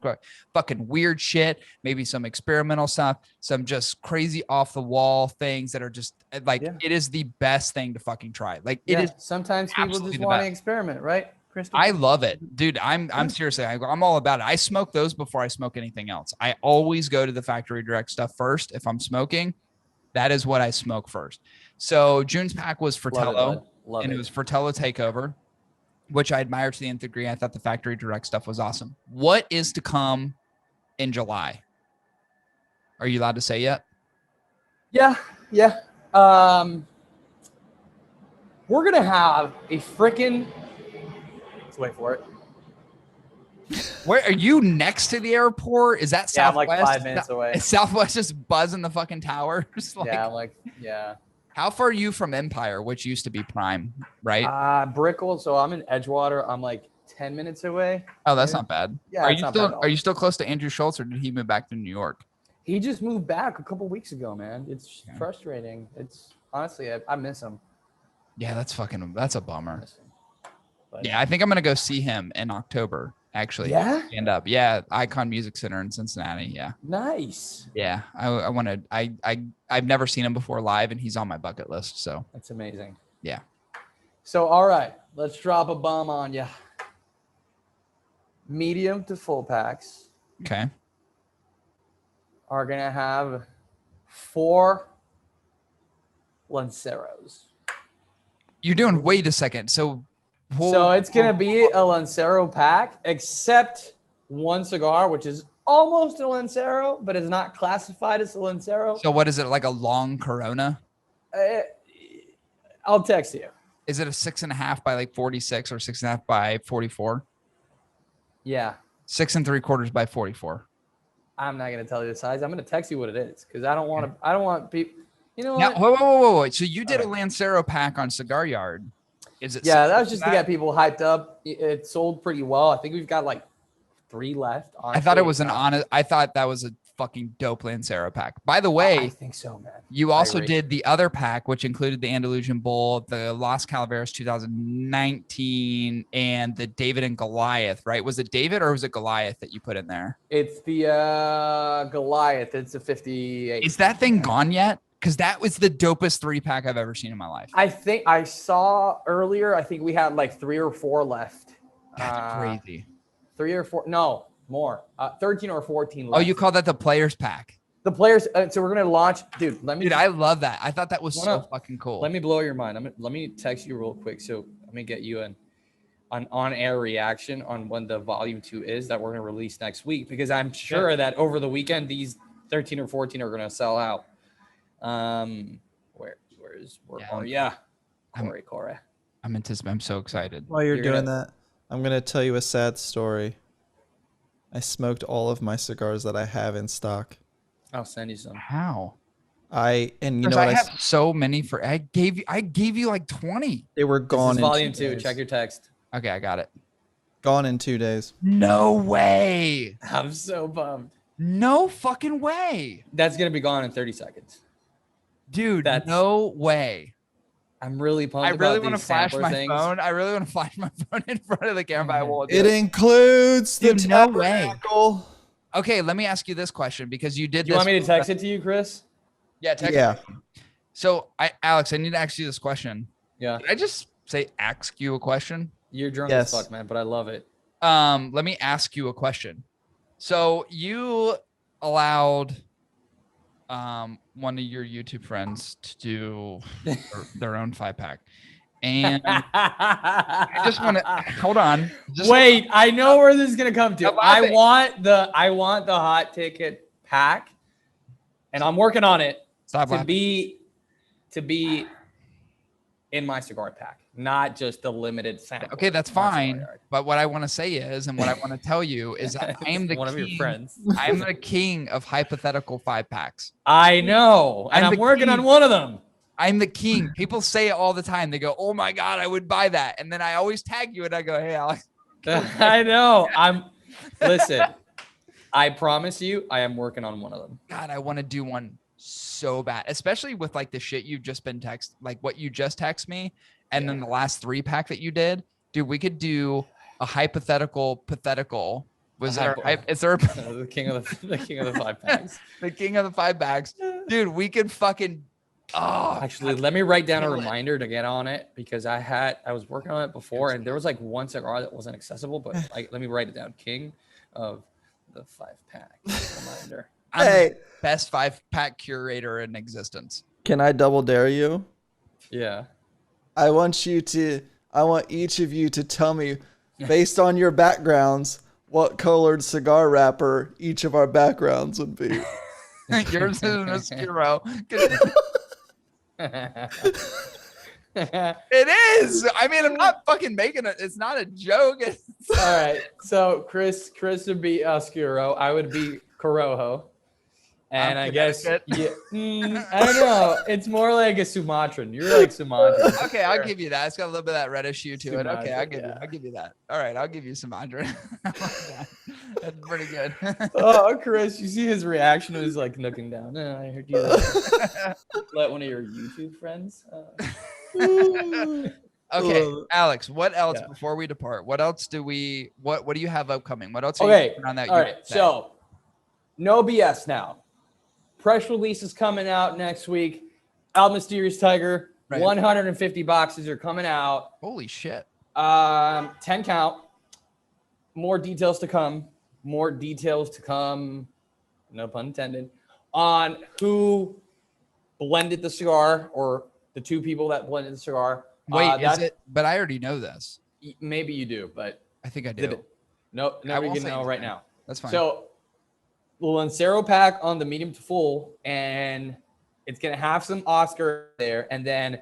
[SPEAKER 2] fucking weird shit, maybe some experimental stuff, some just crazy off the wall things that are just like, it is the best thing to fucking try. Like it is.
[SPEAKER 1] Sometimes people just want to experiment, right?
[SPEAKER 2] I love it, dude. I'm seriously, I'm all about it. I smoke those before I smoke anything else. I always go to the factory direct stuff first. If I'm smoking, that is what I smoke first. So June's pack was Frutella, and it was Frutella takeover, which I admire to the nth degree. I thought the factory direct stuff was awesome. What is to come in July? Are you allowed to say yet?
[SPEAKER 1] Yeah. We're gonna have a freaking. Let's wait for it.
[SPEAKER 2] Where are you next to the airport? Is that Southwest?
[SPEAKER 1] I'm like 5 minutes away.
[SPEAKER 2] Is Southwest just buzzing the fucking towers?
[SPEAKER 1] Yeah.
[SPEAKER 2] How far are you from Empire, which used to be Prime, right?
[SPEAKER 1] Brickell. So I'm in Edgewater. I'm like 10 minutes away.
[SPEAKER 2] Oh, that's not bad.
[SPEAKER 1] Yeah.
[SPEAKER 2] Are you still close to Andrew Schultz, or did he move back to New York?
[SPEAKER 1] He just moved back a couple weeks ago, man. It's frustrating. It's honestly, I miss him.
[SPEAKER 2] Yeah, that's a bummer. Yeah, I think I'm gonna go see him in October. Actually, stand up. Yeah, Icon Music Center in Cincinnati. Yeah,
[SPEAKER 1] nice.
[SPEAKER 2] Yeah, I want to. I've never seen him before live, and he's on my bucket list. So
[SPEAKER 1] that's amazing.
[SPEAKER 2] Yeah.
[SPEAKER 1] So all right, let's drop a bomb on you. Medium to full packs.
[SPEAKER 2] Okay.
[SPEAKER 1] Are gonna have 4 Lanceros.
[SPEAKER 2] You're doing. Wait a second. So
[SPEAKER 1] it's going to be a Lancero pack, except one cigar, which is almost a Lancero, but is not classified as a Lancero.
[SPEAKER 2] So what is it, like a long Corona?
[SPEAKER 1] I'll text you.
[SPEAKER 2] Is it a 6.5 by like 46 or 6.5 by 44?
[SPEAKER 1] Yeah.
[SPEAKER 2] 6 3/4 by 44.
[SPEAKER 1] I'm not going to tell you the size. I'm going to text you what it is because I don't want people. You know what?
[SPEAKER 2] Wait. So you did a Lancero pack on Cigar Yard. Is it?
[SPEAKER 1] Yeah, that was just to get people hyped up. It sold pretty well. I think we've got like 3 left. Honestly.
[SPEAKER 2] I thought it was I thought that was a fucking dope Lancero pack. By the way,
[SPEAKER 1] I think so, man.
[SPEAKER 2] You also did the other pack, which included the Andalusian Bull, the Las Calaveras 2019, and the David and Goliath. Right? Was it David or was it Goliath that you put in there?
[SPEAKER 1] It's the Goliath. It's a 58.
[SPEAKER 2] Is that thing gone yet? Because that was the dopest 3-pack I've ever seen in my life.
[SPEAKER 1] I think I saw earlier, I think we had like 3 or 4 left.
[SPEAKER 2] That's crazy.
[SPEAKER 1] 3 or 4, no, more. 13 or 14 left.
[SPEAKER 2] Oh, you call that the players pack?
[SPEAKER 1] The players. So we're gonna launch, dude.
[SPEAKER 2] I love that. I thought that was so fucking cool.
[SPEAKER 1] Let me blow your mind. Let me text you real quick. So let me get you an on-air reaction on when the volume 2 is that we're gonna release next week, because I'm sure that over the weekend these 13 or 14 are gonna sell out. Where are yeah. Corey.
[SPEAKER 2] I'm so excited.
[SPEAKER 4] While you're doing that, I'm going to tell you a sad story. I smoked all of my cigars that I have in stock.
[SPEAKER 1] I'll send you some.
[SPEAKER 2] How?
[SPEAKER 4] I
[SPEAKER 2] have so many I gave you like 20.
[SPEAKER 4] They were gone.
[SPEAKER 1] This is volume 2. Check your text.
[SPEAKER 2] Okay, I got it.
[SPEAKER 4] Gone in 2 days.
[SPEAKER 2] No way.
[SPEAKER 1] I'm so bummed.
[SPEAKER 2] No fucking way.
[SPEAKER 1] That's gonna be gone in 30 seconds.
[SPEAKER 2] Dude, no way.
[SPEAKER 1] I'm really pumped.
[SPEAKER 2] I really
[SPEAKER 1] want to
[SPEAKER 2] flash my phone. I really want to flash my phone in front of the camera. But I won't do
[SPEAKER 4] it includes the
[SPEAKER 2] no way.
[SPEAKER 4] tabernacle.
[SPEAKER 2] Okay, let me ask you this question, because you did.
[SPEAKER 1] Do you want me to text it to you, Chris?
[SPEAKER 2] Yeah, text it. So, Alex, I need to ask you this question.
[SPEAKER 1] Yeah.
[SPEAKER 2] Did I just say ask you a question?
[SPEAKER 1] You're drunk as fuck, man, but I love it.
[SPEAKER 2] Let me ask you a question. So you allowed one of your YouTube friends to do their own 5-pack. And I just want to hold on.
[SPEAKER 1] Wait, I know where this is gonna come to. I want the hot ticket pack, and I'm working on it to be in my cigar pack, not just the limited sample.
[SPEAKER 2] Okay, that's fine. But what I want to say is, and what I want to tell you is that I am the
[SPEAKER 1] one of your friends.
[SPEAKER 2] I'm the king of hypothetical 5-packs.
[SPEAKER 1] I know, and I'm working on one of them.
[SPEAKER 2] I'm the king. People say it all the time. They go, "Oh my God, I would buy that." And then I always tag you and I go, "Hey, Alex."
[SPEAKER 1] I know. Listen, I promise you, I am working on one of them.
[SPEAKER 2] God, I want to do one so bad, especially with like the shit you've just been like what you just text me. And then the last 3-pack that you did, dude, we could do a hypothetical. Was there? Is there
[SPEAKER 1] the king of the 5-packs?
[SPEAKER 2] The king of the 5-packs, dude. We could fucking. Oh,
[SPEAKER 1] actually, let me write down a reminder to get on it, because I was working on it before, and there was like one cigar that wasn't accessible. But let me write it down. King of the 5-pack reminder.
[SPEAKER 2] I'm the best 5-pack curator in existence.
[SPEAKER 4] Can I double dare you?
[SPEAKER 1] Yeah.
[SPEAKER 4] I want each of you to tell me, based on your backgrounds, what colored cigar wrapper each of our backgrounds would be.
[SPEAKER 2] Yours is an Oscuro. It is. I mean, I'm not fucking making it. It's not a joke.
[SPEAKER 1] All right. So Chris would be Oscuro. I would be Corojo. And I guess, I don't know. It's more like a Sumatran. You're like Sumatran.
[SPEAKER 2] Okay, I'll give you that. It's got a little bit of that reddish hue to it. Okay, I'll give you that. All right, I'll give you Sumatran. That's pretty good.
[SPEAKER 1] Oh, Chris, you see his reaction was like looking down. Oh, I heard you let one of your YouTube friends.
[SPEAKER 2] Okay, Alex, what else before we depart? What else do we what do you have upcoming? What else are you on that?
[SPEAKER 1] All right, so no BS now. Press release is coming out next week. Al Mysterious Tiger, 150 boxes are coming out.
[SPEAKER 2] Holy shit.
[SPEAKER 1] 10 count. More details to come. No pun intended, on who blended the cigar, or the 2 people that blended the cigar.
[SPEAKER 2] Wait, is it? But I already know this.
[SPEAKER 1] Maybe you do, but
[SPEAKER 2] I think I do.
[SPEAKER 1] No, nobody can know right now.
[SPEAKER 2] That's fine.
[SPEAKER 1] So, the Lancero pack on the medium to full, and it's gonna have some Oscar there, and then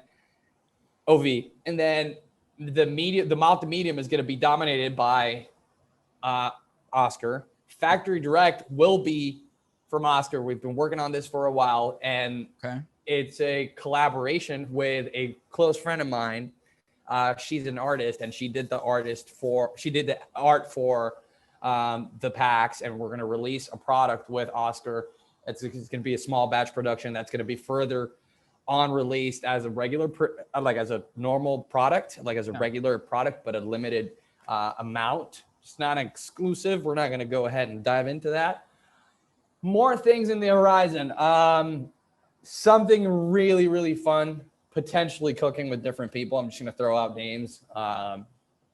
[SPEAKER 1] OV, and then the mild to medium is gonna be dominated by Oscar. Factory direct will be from Oscar. We've been working on this for a while, and it's a collaboration with a close friend of mine. She's an artist, and she did the art for the packs, and we're going to release a product with Oscar. It's going to be a small batch production that's going to be further on released as a regular, as a normal product, as a regular product, but a limited amount. It's not exclusive. We're not going to go ahead and dive into that. More things in the horizon. Something really, really fun, potentially cooking with different people. I'm just going to throw out names.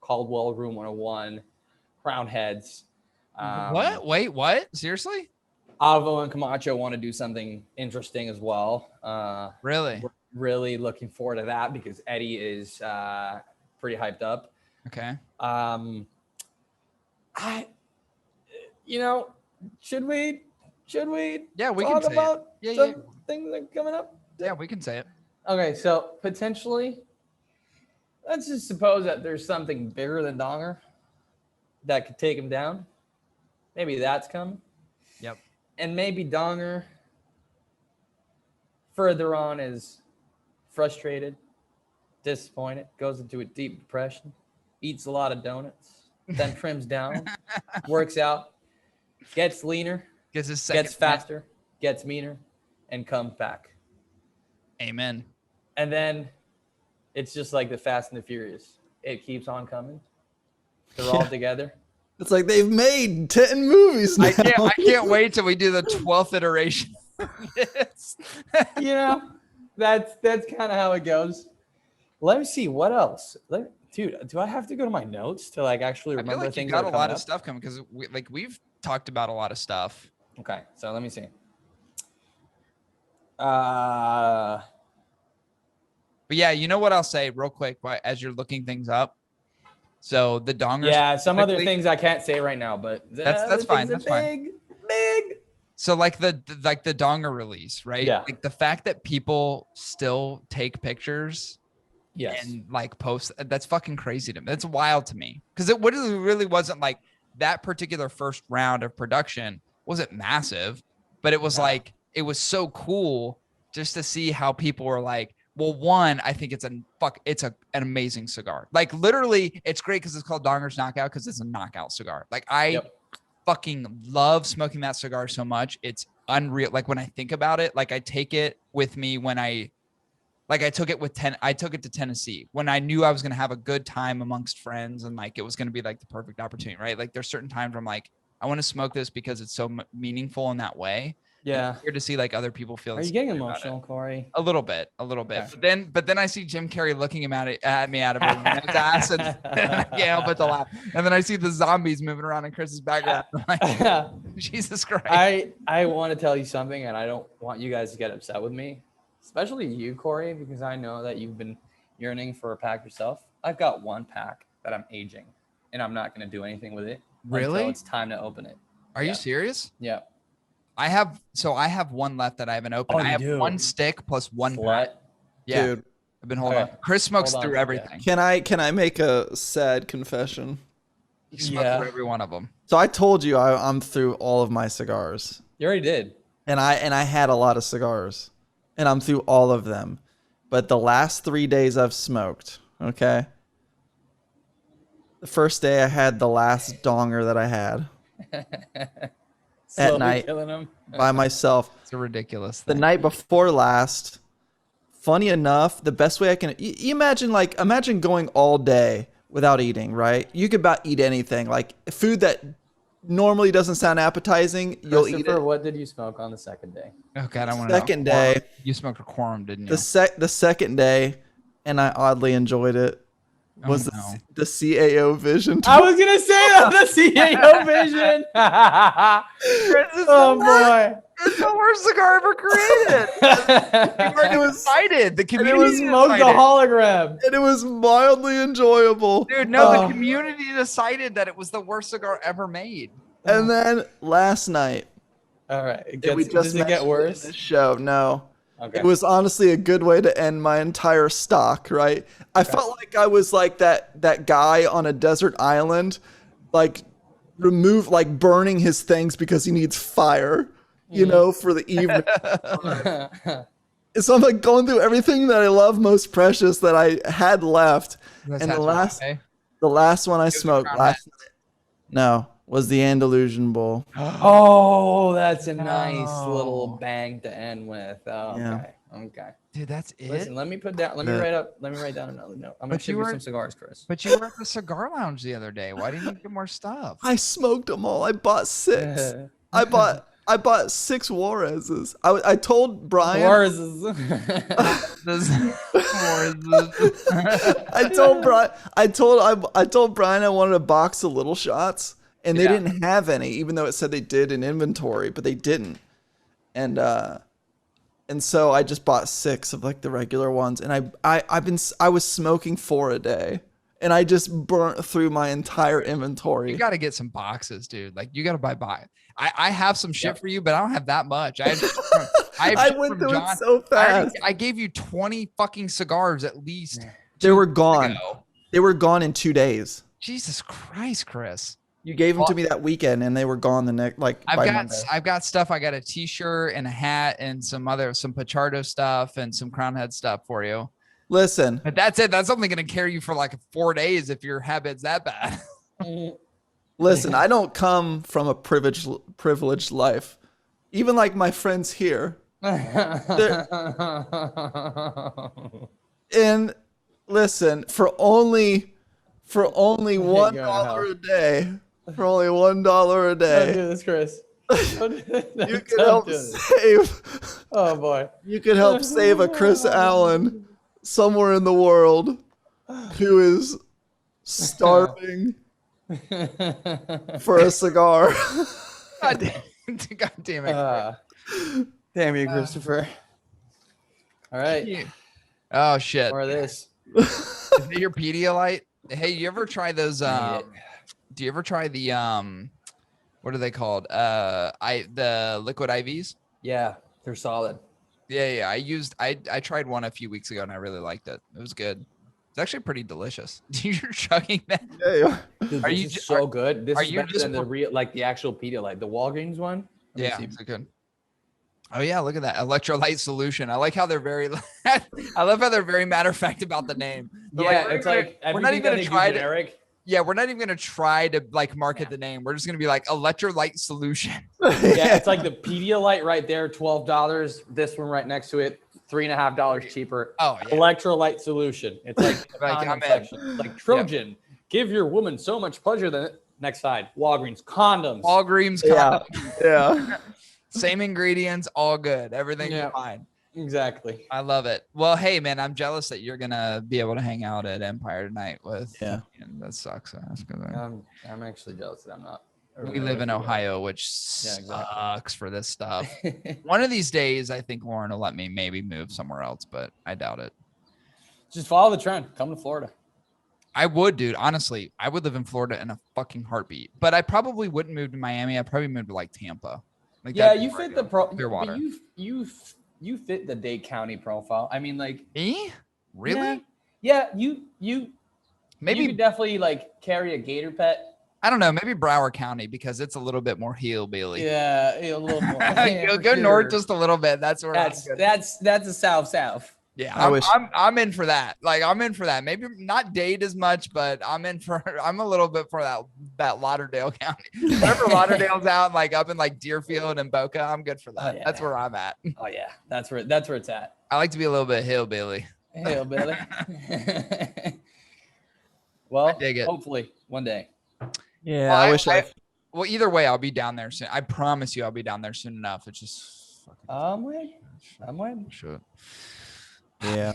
[SPEAKER 1] Caldwell Room 101, Crown Heads.
[SPEAKER 2] What? Wait, what? Seriously?
[SPEAKER 1] Avo and Camacho want to do something interesting as well.
[SPEAKER 2] Really?
[SPEAKER 1] We're really looking forward to that because Eddie is pretty hyped up.
[SPEAKER 2] Okay.
[SPEAKER 1] Should we
[SPEAKER 2] Yeah, we
[SPEAKER 1] talk
[SPEAKER 2] can say
[SPEAKER 1] about
[SPEAKER 2] it.
[SPEAKER 1] some things that are coming up?
[SPEAKER 2] Yeah, we can say it.
[SPEAKER 1] Okay, so potentially, let's just suppose that there's something bigger than Donger that could take him down. Maybe that's coming.
[SPEAKER 2] Yep.
[SPEAKER 1] And maybe Donger further on is frustrated, disappointed, goes into a deep depression, eats a lot of donuts, then trims down, works out, gets leaner, gets faster, gets meaner, and comes back.
[SPEAKER 2] Amen.
[SPEAKER 1] And then it's just like the Fast and the Furious. It keeps on coming. They're all together.
[SPEAKER 4] It's like they've made 10 movies now.
[SPEAKER 2] I can't wait till we do the 12th iteration.
[SPEAKER 1] That's kind of how it goes. Let me see what else. Dude, do I have to go to my notes to like actually remember
[SPEAKER 2] I feel like
[SPEAKER 1] things?
[SPEAKER 2] you got
[SPEAKER 1] that
[SPEAKER 2] a
[SPEAKER 1] are
[SPEAKER 2] lot
[SPEAKER 1] coming
[SPEAKER 2] of
[SPEAKER 1] up?
[SPEAKER 2] stuff coming because we've talked about a lot of stuff.
[SPEAKER 1] Okay, so let me see.
[SPEAKER 2] But yeah, you know what I'll say real quick as you're looking things up. So the Dongers.
[SPEAKER 1] Yeah, some other things I can't say right now, but
[SPEAKER 2] that's fine. That's
[SPEAKER 1] big.
[SPEAKER 2] So like the Donger release, right?
[SPEAKER 1] Yeah.
[SPEAKER 2] Like the fact that people still take pictures
[SPEAKER 1] Yes.
[SPEAKER 2] and like post, that's fucking crazy to me. That's wild to me. Because it really wasn't like that particular first round of production wasn't massive, but it was like it was so cool just to see how people were like, well, one, I think it's an amazing cigar. Like literally, it's great because it's called Donger's Knockout because it's a knockout cigar. Like I fucking love smoking that cigar so much. It's unreal. Like when I think about it, like I take it with me when I took it to Tennessee when I knew I was going to have a good time amongst friends and like it was going to be like the perfect opportunity, right? Like there's certain times where I'm like, I want to smoke this because it's so meaningful in that way.
[SPEAKER 1] Yeah.
[SPEAKER 2] Here to see like other people feel.
[SPEAKER 1] Are you getting emotional, Corey?
[SPEAKER 2] A little bit.
[SPEAKER 1] Okay.
[SPEAKER 2] But then I see Jim Carrey looking at me out of his ass, and I can't help but to laugh. And then I see the zombies moving around in Chris's background. I'm like, Jesus Christ!
[SPEAKER 1] I want to tell you something, and I don't want you guys to get upset with me, especially you, Corey, because I know that you've been yearning for a pack yourself. I've got one pack that I'm aging, and I'm not going to do anything with it.
[SPEAKER 2] Really?
[SPEAKER 1] Until it's time to open it.
[SPEAKER 2] Are you serious?
[SPEAKER 1] Yeah.
[SPEAKER 2] I have one left that I haven't opened. I have one stick plus one pack. Yeah.
[SPEAKER 4] Dude,
[SPEAKER 2] I've been holding on. Chris smokes through everything.
[SPEAKER 4] Can I make a sad confession?
[SPEAKER 2] He smoked through every one of them.
[SPEAKER 4] So I told you I'm through all of my cigars.
[SPEAKER 1] You already did.
[SPEAKER 4] And I had a lot of cigars. And I'm through all of them. But the last 3 days I've smoked, okay? The first day I had the last donger that I had. At night by myself.
[SPEAKER 2] It's a ridiculous
[SPEAKER 4] thing. The night before last, funny enough, the best way I can imagine going all day without eating, right? You could about eat anything, like food that normally doesn't sound appetizing, you'll eat it.
[SPEAKER 1] What did you smoke on the second day?
[SPEAKER 2] Oh God, I want to know.
[SPEAKER 4] Second day.
[SPEAKER 2] You smoked a quorum, didn't you?
[SPEAKER 4] The second day, and I oddly enjoyed it. Was the CAO Vision.
[SPEAKER 1] I was gonna say that the CAO Vision. Oh boy,
[SPEAKER 2] it's the worst cigar ever created. It was excited. The community
[SPEAKER 1] was smoked the hologram,
[SPEAKER 4] and it was mildly enjoyable.
[SPEAKER 2] Dude, no, the community decided that it was the worst cigar ever made.
[SPEAKER 4] And then last night,
[SPEAKER 1] all right,
[SPEAKER 4] does it get worse? This show, no.
[SPEAKER 1] Okay.
[SPEAKER 4] It was honestly a good way to end my entire stock, right? I felt like I was like that guy on a desert island, like burning his things because he needs fire, for the evening. So I'm like going through everything that I love most precious that I had left. And the last one I smoked was the Andalusian Bull.
[SPEAKER 1] Oh, that's a nice little bang to end with. Oh,
[SPEAKER 4] Yeah.
[SPEAKER 1] Okay.
[SPEAKER 2] Dude, that's it.
[SPEAKER 1] Listen, let me write down another note. I'm gonna show you some cigars, Chris.
[SPEAKER 2] But you were at the cigar lounge the other day. Why didn't you get more stuff?
[SPEAKER 4] I smoked them all. I bought 6. I bought I bought 6 Juarez's. I told Brian.
[SPEAKER 1] Juarez's.
[SPEAKER 4] I told Brian. I told Brian I wanted a box of little shots, and they didn't have any, even though it said they did in inventory, but they didn't. And so I just bought 6 of like the regular ones, and I was smoking 4 a day. And I just burnt through my entire inventory.
[SPEAKER 2] You got to get some boxes, dude. Like you got to buy. I have some shit for you, but I don't have that much. I
[SPEAKER 4] went through it so fast.
[SPEAKER 2] I gave you 20 fucking cigars at least.
[SPEAKER 4] They were gone. They were gone in 2 days.
[SPEAKER 2] Jesus Christ, Chris.
[SPEAKER 4] You gave them to me that weekend, and they were gone the next. Like
[SPEAKER 2] I've got stuff. I got a T-shirt and a hat and some Pachardo stuff and some Crown Head stuff for you.
[SPEAKER 4] Listen,
[SPEAKER 2] but that's it. That's only going to carry you for like 4 days if your habit's that bad.
[SPEAKER 4] Listen, I don't come from a privileged life. Even like my friends here. And listen, for only $1 a day. For only $1 a day.
[SPEAKER 1] Don't do this, Chris.
[SPEAKER 4] You could help save.
[SPEAKER 1] Oh boy.
[SPEAKER 4] You could help save a Chris Allen somewhere in the world who is starving for a cigar.
[SPEAKER 2] God damn it.
[SPEAKER 1] Damn you, Christopher. All right.
[SPEAKER 2] Oh shit.
[SPEAKER 1] More of this.
[SPEAKER 2] Is it your Pedialyte? Hey, you ever try those? Do you ever try the what are they called? The liquid IVs?
[SPEAKER 1] Yeah, they're solid.
[SPEAKER 2] Yeah. I tried one a few weeks ago and I really liked it. It was good. It's actually pretty delicious. You're chugging that?
[SPEAKER 4] Yeah.
[SPEAKER 1] Dude,
[SPEAKER 2] are
[SPEAKER 1] this
[SPEAKER 2] you
[SPEAKER 1] is so good? This
[SPEAKER 2] are
[SPEAKER 1] is
[SPEAKER 2] you
[SPEAKER 1] better
[SPEAKER 2] just
[SPEAKER 1] than the real, like the actual Pedialyte, the Walgreens one.
[SPEAKER 2] Yeah, it's good. Oh yeah, look at that electrolyte solution. I like how they're very. I love how they're very matter of fact about the name.
[SPEAKER 1] They're
[SPEAKER 2] it's like we're not even gonna try to. Yeah, we're not even gonna try to like market the name. We're just gonna be like electrolyte solution.
[SPEAKER 1] Yeah, it's like the Pedialyte right there, $12. This one right next to it, $3.50 cheaper.
[SPEAKER 2] Oh, yeah.
[SPEAKER 1] Electrolyte solution. It's like
[SPEAKER 2] I'm
[SPEAKER 1] section. Like Trojan. Give your woman so much pleasure that next side. Walgreens condoms.
[SPEAKER 2] Walgreens condoms.
[SPEAKER 4] Yeah.
[SPEAKER 2] Same ingredients, all good. Everything's fine.
[SPEAKER 1] Exactly.
[SPEAKER 2] I love it. Well, hey man, I'm jealous that you're gonna be able to hang out at Empire tonight with.
[SPEAKER 4] Yeah.
[SPEAKER 2] That sucks.
[SPEAKER 1] I'm actually jealous that I'm not.
[SPEAKER 2] We live in Ohio, which sucks for this stuff. One of these days, I think Lauren will let me maybe move somewhere else, but I doubt it.
[SPEAKER 1] Just follow the trend. Come to Florida.
[SPEAKER 2] I would, dude. Honestly, I would live in Florida in a fucking heartbeat. But I probably wouldn't move to Miami. I'd probably move to like Tampa. Like
[SPEAKER 1] yeah, you fit the
[SPEAKER 2] Clearwater.
[SPEAKER 1] You fit the Dade County profile. I mean, like
[SPEAKER 2] me? Really?
[SPEAKER 1] Yeah. You
[SPEAKER 2] maybe
[SPEAKER 1] you could definitely like carry a gator pet.
[SPEAKER 2] I don't know. Maybe Broward County because it's a little bit more hillbilly.
[SPEAKER 1] Yeah, a little more.
[SPEAKER 2] Go north just a little bit. That's where
[SPEAKER 1] that's the south.
[SPEAKER 2] Yeah, I'm in for that. Like I'm in for that. Maybe not Dade as much, but I'm a little bit for that Lauderdale County. Whenever Lauderdale's out, like up in like Deerfield and Boca, I'm good for that.
[SPEAKER 1] Oh, yeah.
[SPEAKER 2] That's where I'm at.
[SPEAKER 1] Oh yeah, that's where it's at.
[SPEAKER 2] I like to be a little bit hillbilly.
[SPEAKER 1] Hillbilly. Well,
[SPEAKER 2] I dig it.
[SPEAKER 1] Hopefully one day.
[SPEAKER 4] Yeah, I wish I.
[SPEAKER 2] Well, either way, I'll be down there soon. I promise you, I'll be down there soon enough. It's just fucking.
[SPEAKER 1] I'm waiting.
[SPEAKER 2] Sure.
[SPEAKER 4] Yeah,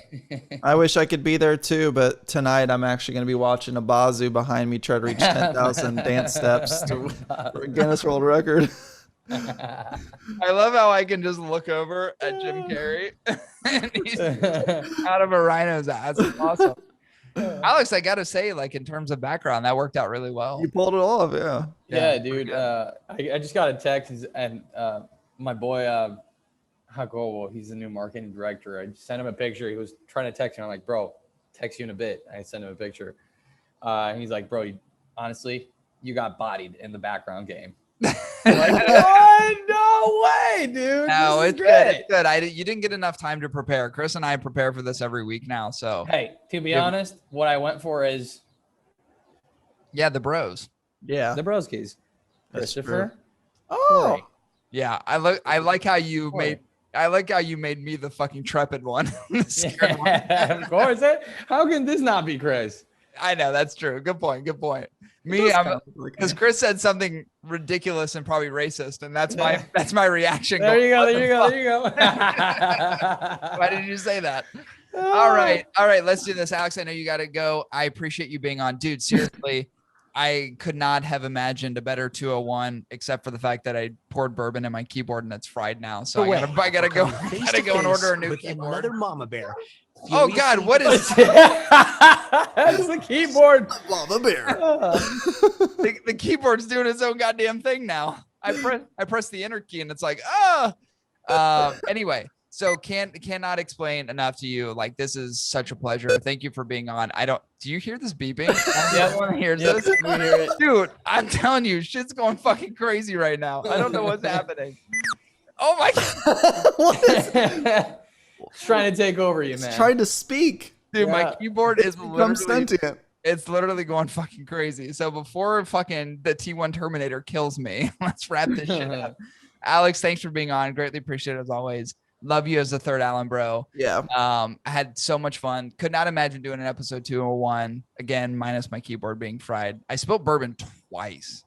[SPEAKER 4] I wish I could be there too, but tonight I'm actually going to be watching a Bazoo behind me try to reach 10,000 dance steps for a Guinness World Record.
[SPEAKER 2] I love how I can just look over at Jim Carrey and he's out of a rhino's ass. It's awesome. Alex, I got to say, like in terms of background, that worked out really well.
[SPEAKER 4] You pulled it off, yeah.
[SPEAKER 1] Yeah, dude. I just got a text and my boy. Hagowo, he's the new marketing director. I sent him a picture. He was trying to text me. I'm like, bro, text you in a bit. I sent him a picture. He's like, bro, honestly, you got bodied in the background game. I'm like, what? No way, dude.
[SPEAKER 2] No, it's good. It's good. You didn't get enough time to prepare. Chris and I prepare for this every week now. So
[SPEAKER 1] hey, to be honest, what I went for is
[SPEAKER 2] the bros.
[SPEAKER 4] Yeah.
[SPEAKER 1] The broskies. Christopher.
[SPEAKER 4] Oh.
[SPEAKER 1] Corey.
[SPEAKER 2] Yeah. I like how you made me the fucking trepid one.
[SPEAKER 1] Yeah, of course. How can this not be Chris?
[SPEAKER 2] I know that's true. Good point. Good point. Me, I'm because Chris said something ridiculous and probably racist, and that's my reaction.
[SPEAKER 1] There you go. There you go. There you go.
[SPEAKER 2] Why did you say that? All right. Let's do this, Alex. I know you got to go. I appreciate you being on, dude. Seriously, I could not have imagined a better 201, except for the fact that I poured bourbon in my keyboard and it's fried now. So I gotta go and order a new keyboard.
[SPEAKER 8] Another mama bear.
[SPEAKER 2] Oh God, what is
[SPEAKER 1] That's the keyboard?
[SPEAKER 4] Mama bear.
[SPEAKER 2] the keyboard's doing its own goddamn thing now. I press the enter key and it's like, anyway. So cannot explain enough to you. Like, this is such a pleasure. Thank you for being on. Do you hear this beeping? Everyone hears this.
[SPEAKER 1] We hear it.
[SPEAKER 2] Dude, I'm telling you, shit's going fucking crazy right now. I don't know what's happening. Oh my God.
[SPEAKER 4] What is
[SPEAKER 1] It's trying to take over you, man.
[SPEAKER 4] It's trying to speak.
[SPEAKER 2] Dude, my keyboard is
[SPEAKER 4] Become
[SPEAKER 2] literally
[SPEAKER 4] sentient.
[SPEAKER 2] it's literally going fucking crazy. So before fucking the T1 Terminator kills me, let's wrap this shit up. Alex, thanks for being on. Greatly appreciate it as always. Love you as the third Allen bro.
[SPEAKER 4] Yeah.
[SPEAKER 2] I had so much fun. Could not imagine doing an episode 201 again, minus my keyboard being fried. I spilled bourbon twice.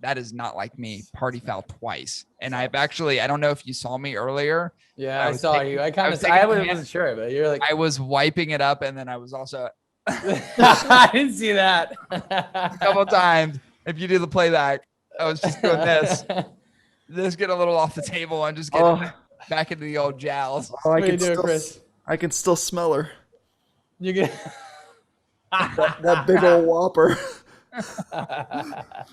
[SPEAKER 2] That is not like me. Party foul twice. And I've actually, I don't know if you saw me earlier.
[SPEAKER 1] Yeah, I saw you. I wasn't sure, but you're like,
[SPEAKER 2] I was wiping it up, and then I was also
[SPEAKER 1] I didn't see that.
[SPEAKER 2] a couple of times. If you do the playback, I was just doing this. Just get a little off the table and just get back into the old jowls.
[SPEAKER 4] Oh,
[SPEAKER 1] What are you doing, Chris?
[SPEAKER 4] I can still smell her.
[SPEAKER 1] You get
[SPEAKER 4] That big old whopper.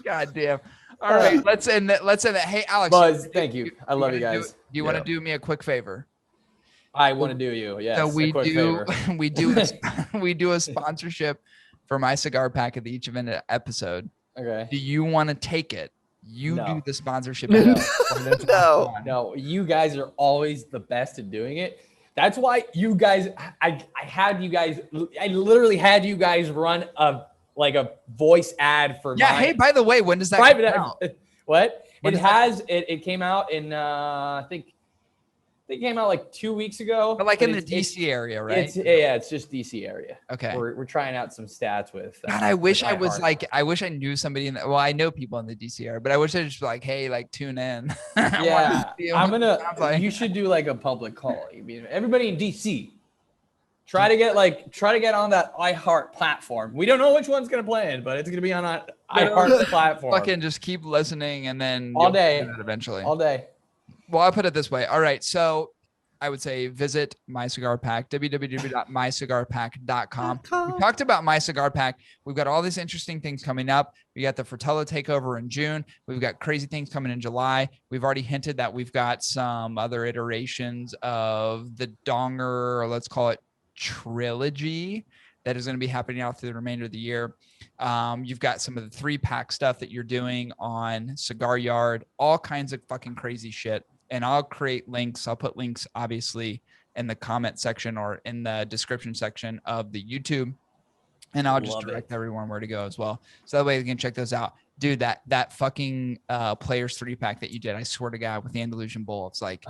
[SPEAKER 2] God damn. All right, let's end that. Hey, Alex.
[SPEAKER 1] Buzz, thank you. I love you guys.
[SPEAKER 2] Do you want to do me a quick favor?
[SPEAKER 1] I want to do you. Yes.
[SPEAKER 2] So
[SPEAKER 1] a quick favor.
[SPEAKER 2] we do a sponsorship for my cigar pack at each event episode.
[SPEAKER 1] Okay.
[SPEAKER 2] Do you want to take it? You
[SPEAKER 1] No.
[SPEAKER 2] do the sponsorship.
[SPEAKER 4] No.
[SPEAKER 1] You guys are always the best at doing it. That's why you guys, I literally had you guys run a voice ad for
[SPEAKER 2] Yeah.
[SPEAKER 1] my
[SPEAKER 2] Hey, by the way, when does that
[SPEAKER 1] private
[SPEAKER 2] come
[SPEAKER 1] ad.
[SPEAKER 2] out?
[SPEAKER 1] What?
[SPEAKER 2] When
[SPEAKER 1] It
[SPEAKER 2] does that-
[SPEAKER 1] has, it came out in, I think it came out like 2 weeks ago.
[SPEAKER 2] But like in the
[SPEAKER 1] it's-
[SPEAKER 2] DC area, right?
[SPEAKER 1] It's just DC area.
[SPEAKER 2] Okay.
[SPEAKER 1] We're trying out some stats with.
[SPEAKER 2] God, I wish
[SPEAKER 1] with
[SPEAKER 2] I was
[SPEAKER 1] iHeart.
[SPEAKER 2] like, I wish I knew somebody in the, well, I know people in the DC area, but I wish I just be like, hey, like tune in. I
[SPEAKER 1] Yeah,
[SPEAKER 2] wanna see
[SPEAKER 1] I'm
[SPEAKER 2] what
[SPEAKER 1] gonna.
[SPEAKER 2] it sounds like.
[SPEAKER 1] You should do like a public call. I mean, everybody in DC, try to get on that iHeart platform. We don't know which one's gonna play it, but it's gonna be on that iHeart platform.
[SPEAKER 2] Fucking just keep listening and then
[SPEAKER 1] All
[SPEAKER 2] you'll
[SPEAKER 1] day.
[SPEAKER 2] do that eventually.
[SPEAKER 1] all day.
[SPEAKER 2] Well, I'll put it this way. All right. So I would say visit My Cigar Pack, www.mycigarpack.com. We talked about My Cigar Pack. We've got all these interesting things coming up. We got the Fratello takeover in June. We've got crazy things coming in July. We've already hinted that we've got some other iterations of the Donger, or let's call it trilogy, that is going to be happening out through the remainder of the year. You've got some of the 3-pack stuff that you're doing on Cigar Yard, all kinds of fucking crazy shit. And I'll create links. I'll put links, obviously, in the comment section or in the description section of the YouTube. And I'll just direct everyone where to go as well. So that way they can check those out. Dude, that fucking Players 3-pack that you did, I swear to God, with the Andalusian Bull, it's like,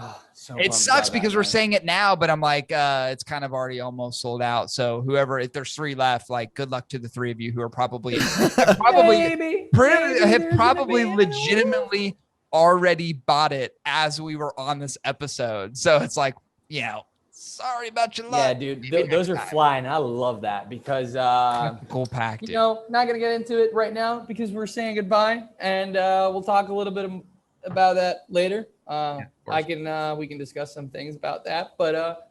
[SPEAKER 2] it sucks because we're saying it now, but I'm like, it's kind of already almost sold out. So whoever, if there's 3 left, like, good luck to the 3 of you who are probably legitimately already bought it as we were on this episode. So it's like, sorry about your luck.
[SPEAKER 1] Yeah, dude, those are flying. I love that because
[SPEAKER 2] cool pack, dude.
[SPEAKER 1] not gonna get into it right now because we're saying goodbye, and we'll talk a little bit about that later. We can discuss some things about that, but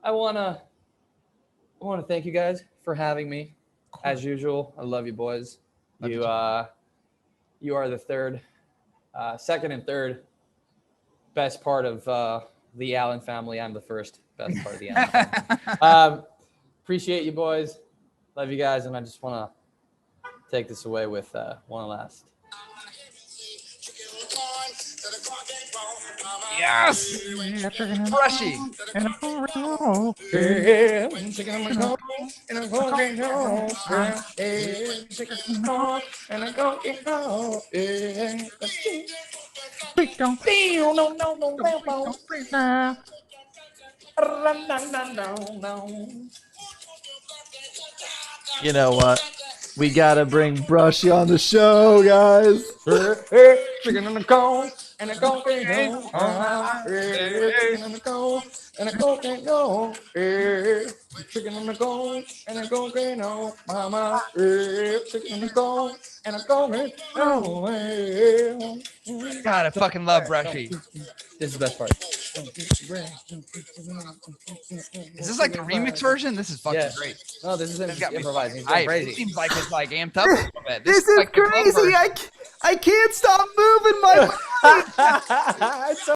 [SPEAKER 1] I wanna thank you guys for having me as usual. I love you, boys. You are the second and third best part of the Allen family. I'm the first best part of the Allen family. Appreciate you, boys. Love you guys. And I just want to take this away with one last.
[SPEAKER 2] Yes! Brushy.
[SPEAKER 4] You know what? We gotta bring Brushy on the show, guys.
[SPEAKER 1] Chicken on the cone and a coke ain't no. Chicken on the cone and a coke ain't no. Chicken on the cone and a coke ain't no. Mama, chicken on the cone and a coke ain't no.
[SPEAKER 2] God, I fucking love Brushy.
[SPEAKER 1] This is the best part.
[SPEAKER 2] Is this like the remix version? This is fucking
[SPEAKER 1] Yeah.
[SPEAKER 2] great.
[SPEAKER 1] No, this is him
[SPEAKER 2] This got me
[SPEAKER 1] improvising. He's
[SPEAKER 2] fucking
[SPEAKER 1] going
[SPEAKER 2] hyped. It
[SPEAKER 1] crazy.
[SPEAKER 2] seems like it's like amped up a little bit.
[SPEAKER 4] This is
[SPEAKER 2] like the club
[SPEAKER 4] crazy.
[SPEAKER 2] version.
[SPEAKER 4] I can't stop moving my.
[SPEAKER 6] It's so